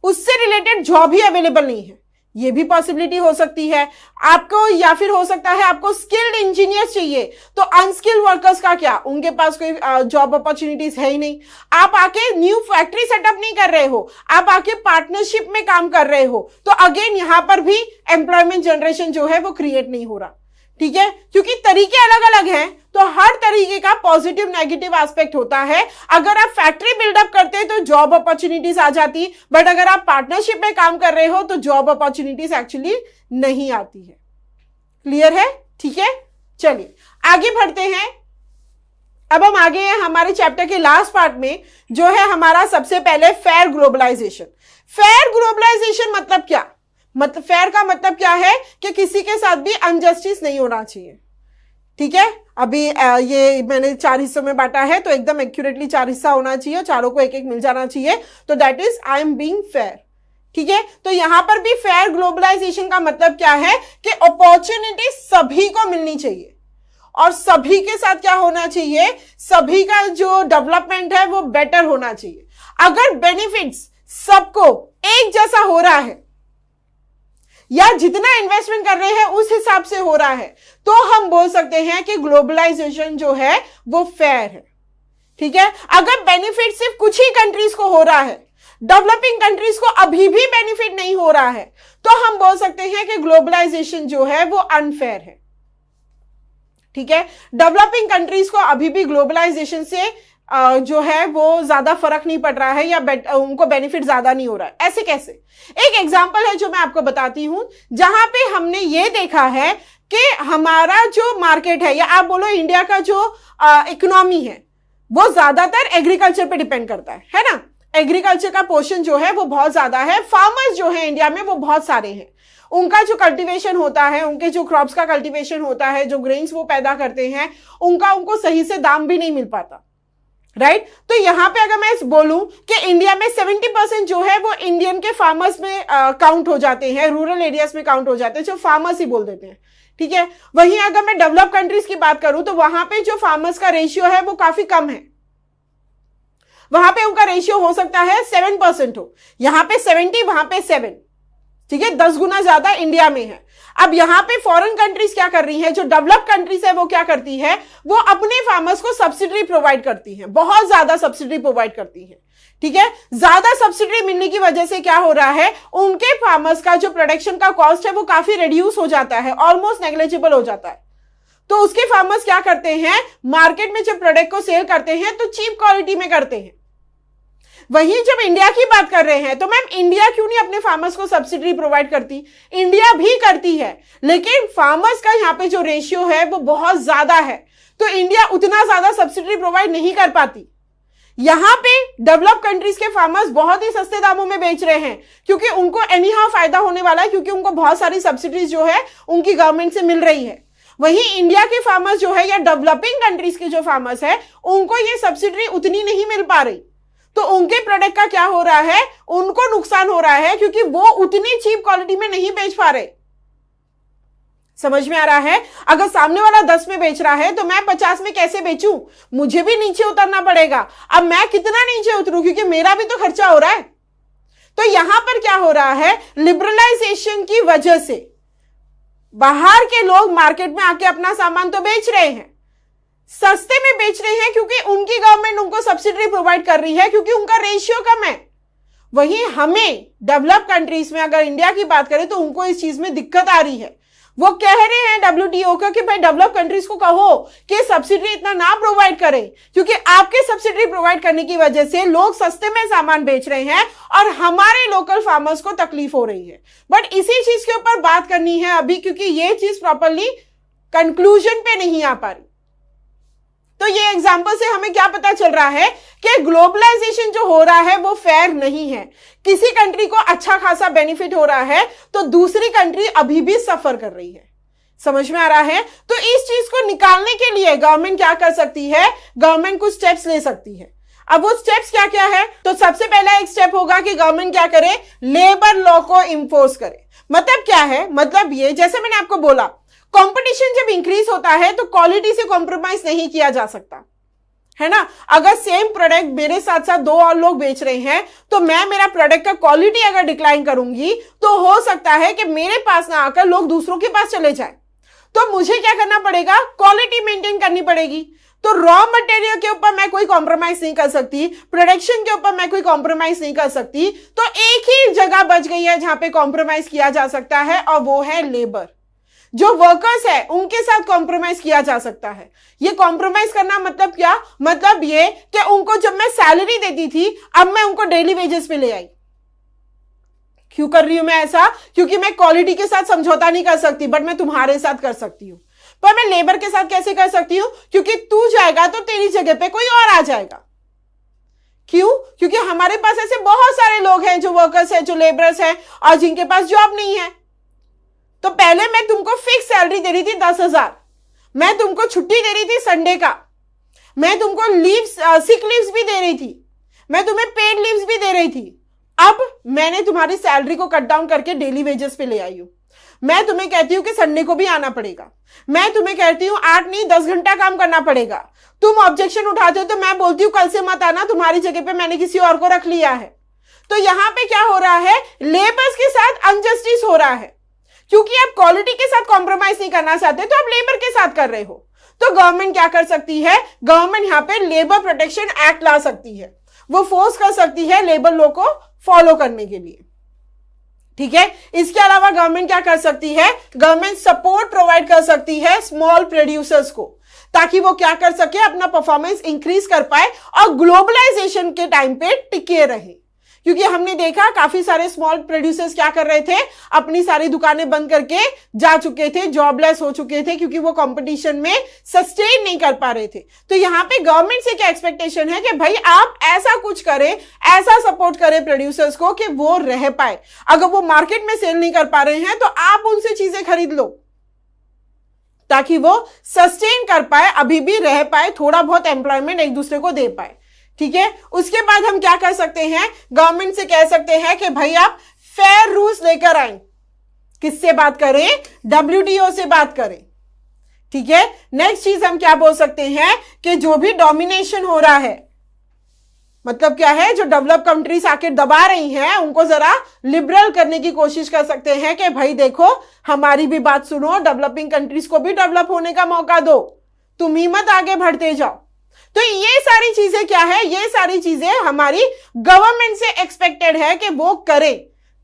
उससे रिलेटेड जॉब ही अवेलेबल नहीं है। ये भी पॉसिबिलिटी हो सकती है आपको, या फिर हो सकता है आपको स्किल्ड इंजीनियर चाहिए, तो अनस्किल्ड वर्कर्स का क्या? उनके पास कोई जॉब अपॉर्चुनिटीज है ही नहीं। आप आके न्यू फैक्ट्री सेटअप नहीं कर रहे हो, आप आके पार्टनरशिप में काम कर रहे हो, तो अगेन यहां पर भी एम्प्लॉयमेंट जनरेशन जो है वो क्रिएट नहीं हो रहा। ठीक है, क्योंकि तरीके अलग अलग हैं, तो हर तरीके का पॉजिटिव नेगेटिव एस्पेक्ट होता है। अगर आप फैक्ट्री बिल्डअप करते तो जॉब अपॉर्चुनिटीज आ जाती, बट अगर आप पार्टनरशिप में काम कर रहे हो तो जॉब अपॉर्चुनिटीज एक्चुअली नहीं आती है। क्लियर है? ठीक है, चलिए आगे बढ़ते हैं। अब हम आगे हैं हमारे चैप्टर के लास्ट पार्ट में, जो है हमारा सबसे पहले फेयर ग्लोबलाइजेशन। फेयर ग्लोबलाइजेशन मतलब क्या? मतलब फेयर का मतलब क्या है कि किसी के साथ भी अनजस्टिस नहीं होना चाहिए। ठीक है, अभी ये मैंने 4 हिस्सों में बांटा है, तो एकदम एक्यूरेटली 4 हिस्सा होना चाहिए, चारों को एक एक मिल जाना चाहिए, तो that is I am being fair. ठीक है, तो यहां पर भी फेयर ग्लोबलाइजेशन का मतलब क्या है कि अपॉर्चुनिटी सभी को मिलनी चाहिए, और सभी के साथ क्या होना चाहिए? सभी का जो डेवलपमेंट है वो बेटर होना चाहिए। अगर बेनिफिट्स सबको एक जैसा हो रहा है, या जितना इन्वेस्टमेंट कर रहे हैं उस हिसाब से हो रहा है, तो हम बोल सकते हैं कि ग्लोबलाइजेशन जो है वो फेयर है। ठीक है, अगर बेनिफिट सिर्फ कुछ ही कंट्रीज को हो रहा है, डेवलपिंग कंट्रीज को अभी भी बेनिफिट नहीं हो रहा है, तो हम बोल सकते हैं कि ग्लोबलाइजेशन जो है वो अनफेयर है। ठीक है, डेवलपिंग कंट्रीज को अभी भी ग्लोबलाइजेशन से जो है वो ज्यादा फर्क नहीं पड़ रहा है, या उनको बेनिफिट ज्यादा नहीं हो रहा है। ऐसे कैसे? एक एग्जांपल है जो मैं आपको बताती हूं, जहां पे हमने ये देखा है कि हमारा जो मार्केट है, या आप बोलो इंडिया का जो इकोनॉमी है, वो ज्यादातर एग्रीकल्चर पे डिपेंड करता है ना। एग्रीकल्चर का पोर्शन जो है वो बहुत ज्यादा है। फार्मर्स जो है इंडिया में वो बहुत सारे हैं, उनका जो कल्टीवेशन होता है, उनके जो क्रॉप्स का कल्टीवेशन होता है, जो ग्रेन्स वो पैदा करते हैं, उनको सही से दाम भी नहीं मिल पाता। राइट, तो यहां पे अगर मैं बोलूं कि इंडिया में 70% जो है वो इंडियन के फार्मर्स में काउंट हो जाते हैं, रूरल एरियाज में काउंट हो जाते हैं, जो फार्मर्स ही बोल देते हैं। ठीक है, वहीं अगर मैं डेवलप कंट्रीज की बात करूं तो वहां पे जो फार्मर्स का रेशियो है वो काफी कम है। वहां पे उनका रेशियो हो सकता है 7% हो, यहां पे 70, वहां पे 7। ठीक है, 10 गुना ज्यादा इंडिया में है। अब यहां पे फॉरेन कंट्रीज क्या कर रही है, जो डेवलप कंट्रीज है वो क्या करती है, वो अपने फार्मर्स को सब्सिडी प्रोवाइड करती है, बहुत ज्यादा सब्सिडी प्रोवाइड करती है। ठीक है, ज्यादा सब्सिडी मिलने की वजह से क्या हो रहा है, उनके फार्मर्स का जो प्रोडक्शन का कॉस्ट है वो काफी रिड्यूस हो जाता है, ऑलमोस्ट नेग्लिजिबल हो जाता है। तो उसके फार्मर्स क्या करते हैं, मार्केट में जब प्रोडक्ट को सेल करते हैं तो चीप क्वालिटी में करते हैं। वहीं जब इंडिया की बात कर रहे हैं, तो मैम इंडिया क्यों नहीं अपने फार्मर्स को सब्सिडी प्रोवाइड करती? इंडिया भी करती है, लेकिन फार्मर्स का यहाँ पे जो रेशियो है वो बहुत ज्यादा है, तो इंडिया उतना ज्यादा सब्सिडी प्रोवाइड नहीं कर पाती। यहां पे डेवलप कंट्रीज के फार्मर्स बहुत ही सस्ते दामों में बेच रहे हैं, क्योंकि उनको एनीहाउ फायदा होने वाला है, क्योंकि उनको बहुत सारी सब्सिडीज जो है उनकी गवर्नमेंट से मिल रही है। वहीं इंडिया के फार्मर्स जो है, या डेवलपिंग कंट्रीज के जो फार्मर्स है, उनको ये सब्सिडी उतनी नहीं मिल पा रही, तो उनके प्रोडक्ट का क्या हो रहा है, उनको नुकसान हो रहा है, क्योंकि वो उतनी चीप क्वालिटी में नहीं बेच पा रहे। समझ में आ रहा है? अगर सामने वाला 10 में बेच रहा है तो मैं 50 में कैसे बेचूं? मुझे भी नीचे उतरना पड़ेगा। अब मैं कितना नीचे उतरूं, क्योंकि मेरा भी तो खर्चा हो रहा है। तो यहां पर क्या हो रहा है, लिबरलाइजेशन की वजह से बाहर के लोग मार्केट में आके अपना सामान तो बेच रहे हैं, सस्ते में बेच रहे हैं, क्योंकि उनकी गवर्नमेंट उनको सब्सिडी प्रोवाइड कर रही है, क्योंकि उनका रेशियो कम है। वहीं हमें डेवलप कंट्रीज में, अगर इंडिया की बात करें, तो उनको इस चीज में दिक्कत आ रही है। वो कह रहे हैं WTO का कि भाई डेवलप कंट्रीज को कहो कि सब्सिडी इतना ना प्रोवाइड करें, क्योंकि आपके सब्सिडी प्रोवाइड करने की वजह से लोग सस्ते में सामान बेच रहे हैं और हमारे लोकल फार्मर्स को तकलीफ हो रही है। बट इसी चीज के ऊपर बात करनी है अभी, क्योंकि ये चीज प्रॉपरली कंक्लूजन पे नहीं आ पा रही। तो ये एग्जाम्पल से हमें क्या पता चल रहा है कि ग्लोबलाइजेशन जो हो रहा है वो फेयर नहीं है। किसी कंट्री को अच्छा खासा बेनिफिट हो रहा है तो दूसरी कंट्री अभी भी सफर कर रही है। समझ में आ रहा है? तो इस चीज को निकालने के लिए गवर्नमेंट क्या कर सकती है, गवर्नमेंट कुछ स्टेप्स ले सकती है। अब वो स्टेप्स क्या क्या है? तो सबसे पहला एक स्टेप होगा कि गवर्नमेंट क्या करे, लेबर लॉ को इंफोर्स करे। मतलब क्या है, मतलब ये, जैसे मैंने आपको बोला, कंपटीशन जब इंक्रीज होता है तो क्वालिटी से कॉम्प्रोमाइज नहीं किया जा सकता, है ना। अगर सेम प्रोडक्ट मेरे साथ साथ दो और लोग बेच रहे हैं तो मैं मेरा प्रोडक्ट का क्वालिटी अगर डिक्लाइन करूंगी तो हो सकता है कि मेरे पास ना आकर लोग दूसरों के पास चले जाए। तो मुझे क्या करना पड़ेगा, क्वालिटी मेंटेन करनी पड़ेगी। तो रॉ मटेरियल के ऊपर मैं कोई कॉम्प्रोमाइज नहीं कर सकती, प्रोडक्शन के ऊपर मैं कोई कॉम्प्रोमाइज नहीं कर सकती। तो एक ही जगह बच गई है जहां पे कॉम्प्रोमाइज किया जा सकता है, और वो है लेबर। जो वर्कर्स है उनके साथ कॉम्प्रोमाइज किया जा सकता है। ये कॉम्प्रोमाइज करना मतलब क्या, मतलब ये कि उनको जब मैं सैलरी देती थी अब मैं उनको डेली वेजेस पे ले आई। क्यों कर रही हूं मैं ऐसा, क्योंकि मैं क्वालिटी के साथ समझौता नहीं कर सकती, बट मैं तुम्हारे साथ कर सकती हूं। पर मैं लेबर के साथ कैसे कर सकती हूं, क्योंकि तू जाएगा तो तेरी जगह पे कोई और आ जाएगा। क्यों, क्योंकि हमारे पास ऐसे बहुत सारे लोग हैं जो वर्कर्स हैं, जो लेबरर्स हैं, और जिनके पास जॉब नहीं है। तो पहले मैं तुमको फिक्स सैलरी दे रही थी 10,000, मैं तुमको छुट्टी दे रही थी संडे का, मैं तुमको लीव्स, सिक लीव्स भी दे रही थी, मैं तुम्हें पेड लीव्स भी दे रही थी। अब मैंने तुम्हारी सैलरी को कट डाउन करके डेली वेजेस पे ले आई हूं। मैं तुम्हें कहती हूं कि संडे को भी आना पड़ेगा, मैं तुम्हें कहती हूं 8 नहीं 10 घंटा काम करना पड़ेगा। तुम ऑब्जेक्शन उठाते हो तो मैं बोलती हूं कल से मत आना, तुम्हारी जगह पे मैंने किसी और को रख लिया है। तो यहां पे क्या हो रहा है, लेबर्स के साथ अनजस्टिस हो रहा है, क्योंकि आप क्वालिटी के साथ कॉम्प्रोमाइज नहीं करना चाहते तो आप लेबर के साथ कर रहे हो। तो गवर्नमेंट क्या कर सकती है, गवर्नमेंट यहां पे लेबर प्रोटेक्शन एक्ट ला सकती है, वो फोर्स कर सकती है लेबर लॉ को फॉलो करने के लिए, ठीक है। इसके अलावा गवर्नमेंट क्या कर सकती है, गवर्नमेंट सपोर्ट प्रोवाइड कर सकती है स्मॉल प्रोड्यूसर्स को, ताकि वो क्या कर सके, अपना परफॉर्मेंस इंक्रीज कर पाए और ग्लोबलाइजेशन के टाइम पे टिके रहे। क्योंकि हमने देखा काफी सारे स्मॉल प्रोड्यूसर्स क्या कर रहे थे, अपनी सारी दुकानें बंद करके जा चुके थे, जॉबलेस हो चुके थे, क्योंकि वो कंपटीशन में सस्टेन नहीं कर पा रहे थे। तो यहां पे गवर्नमेंट से क्या एक्सपेक्टेशन है कि भाई आप ऐसा कुछ करें, ऐसा सपोर्ट करें प्रोड्यूसर्स को कि वो रह पाए। अगर वो मार्केट में सेल नहीं कर पा रहे हैं तो आप उनसे चीजें खरीद लो, ताकि वो सस्टेन कर पाए, अभी भी रह पाए, थोड़ा बहुत एम्प्लॉयमेंट एक दूसरे को दे पाए, ठीक है। उसके बाद हम क्या कर सकते हैं, गवर्नमेंट से कह सकते हैं कि भाई आप फेयर रूल्स लेकर आए। किससे बात करें, WTO से बात करें, ठीक है। नेक्स्ट चीज हम क्या बोल सकते हैं कि जो भी डोमिनेशन हो रहा है, मतलब क्या है, जो डेवलप कंट्रीज आके दबा रही हैं उनको जरा लिबरल करने की कोशिश कर सकते हैं कि भाई देखो हमारी भी बात सुनो, डेवलपिंग कंट्रीज को भी डेवलप होने का मौका दो, तुम ही मत आगे बढ़ते जाओ। तो ये सारी चीजें क्या है, ये सारी चीजें हमारी गवर्नमेंट से एक्सपेक्टेड है कि वो करे,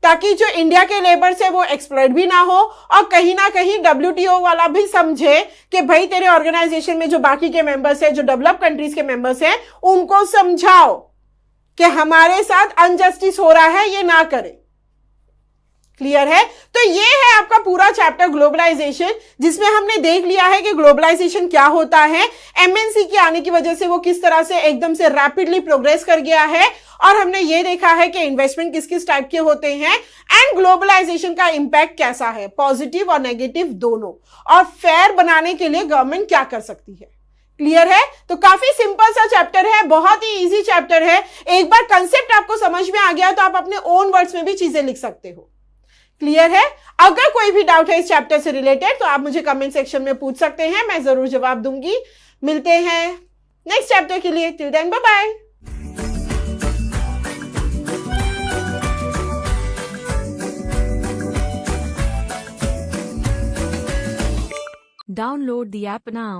ताकि जो इंडिया के लेबर्स है वो एक्सप्लॉइट भी ना हो, और कहीं ना कहीं WTO वाला भी समझे कि भाई तेरे ऑर्गेनाइजेशन में जो बाकी के मेंबर्स है, जो डेवलप कंट्रीज के मेंबर्स हैं, उनको समझाओ कि हमारे साथ अनजस्टिस हो रहा है, ये ना करे। क्लियर है। तो ये है आपका पूरा चैप्टर ग्लोबलाइजेशन, जिसमें हमने देख लिया है कि ग्लोबलाइजेशन क्या होता है, MNC के आने की वजह से वो किस तरह से एकदम से रैपिडली प्रोग्रेस कर गया है, और हमने ये देखा है कि इन्वेस्टमेंट किस किस टाइप के होते हैं, एंड ग्लोबलाइजेशन का इंपैक्ट कैसा है, पॉजिटिव और नेगेटिव दोनों, और फेयर बनाने के लिए गवर्नमेंट क्या कर सकती है। क्लियर है। तो काफी सिंपल सा चैप्टर है, बहुत ही इजी चैप्टर है। एक बार कंसेप्ट आपको समझ में आ गया तो आप अपने ओन वर्ड्स में भी चीजें लिख सकते हो। क्लियर है। अगर कोई भी डाउट है इस चैप्टर से रिलेटेड तो आप मुझे कमेंट सेक्शन में पूछ सकते हैं, मैं जरूर जवाब दूंगी। मिलते हैं नेक्स्ट चैप्टर के लिए, till then bye bye. Download the app now.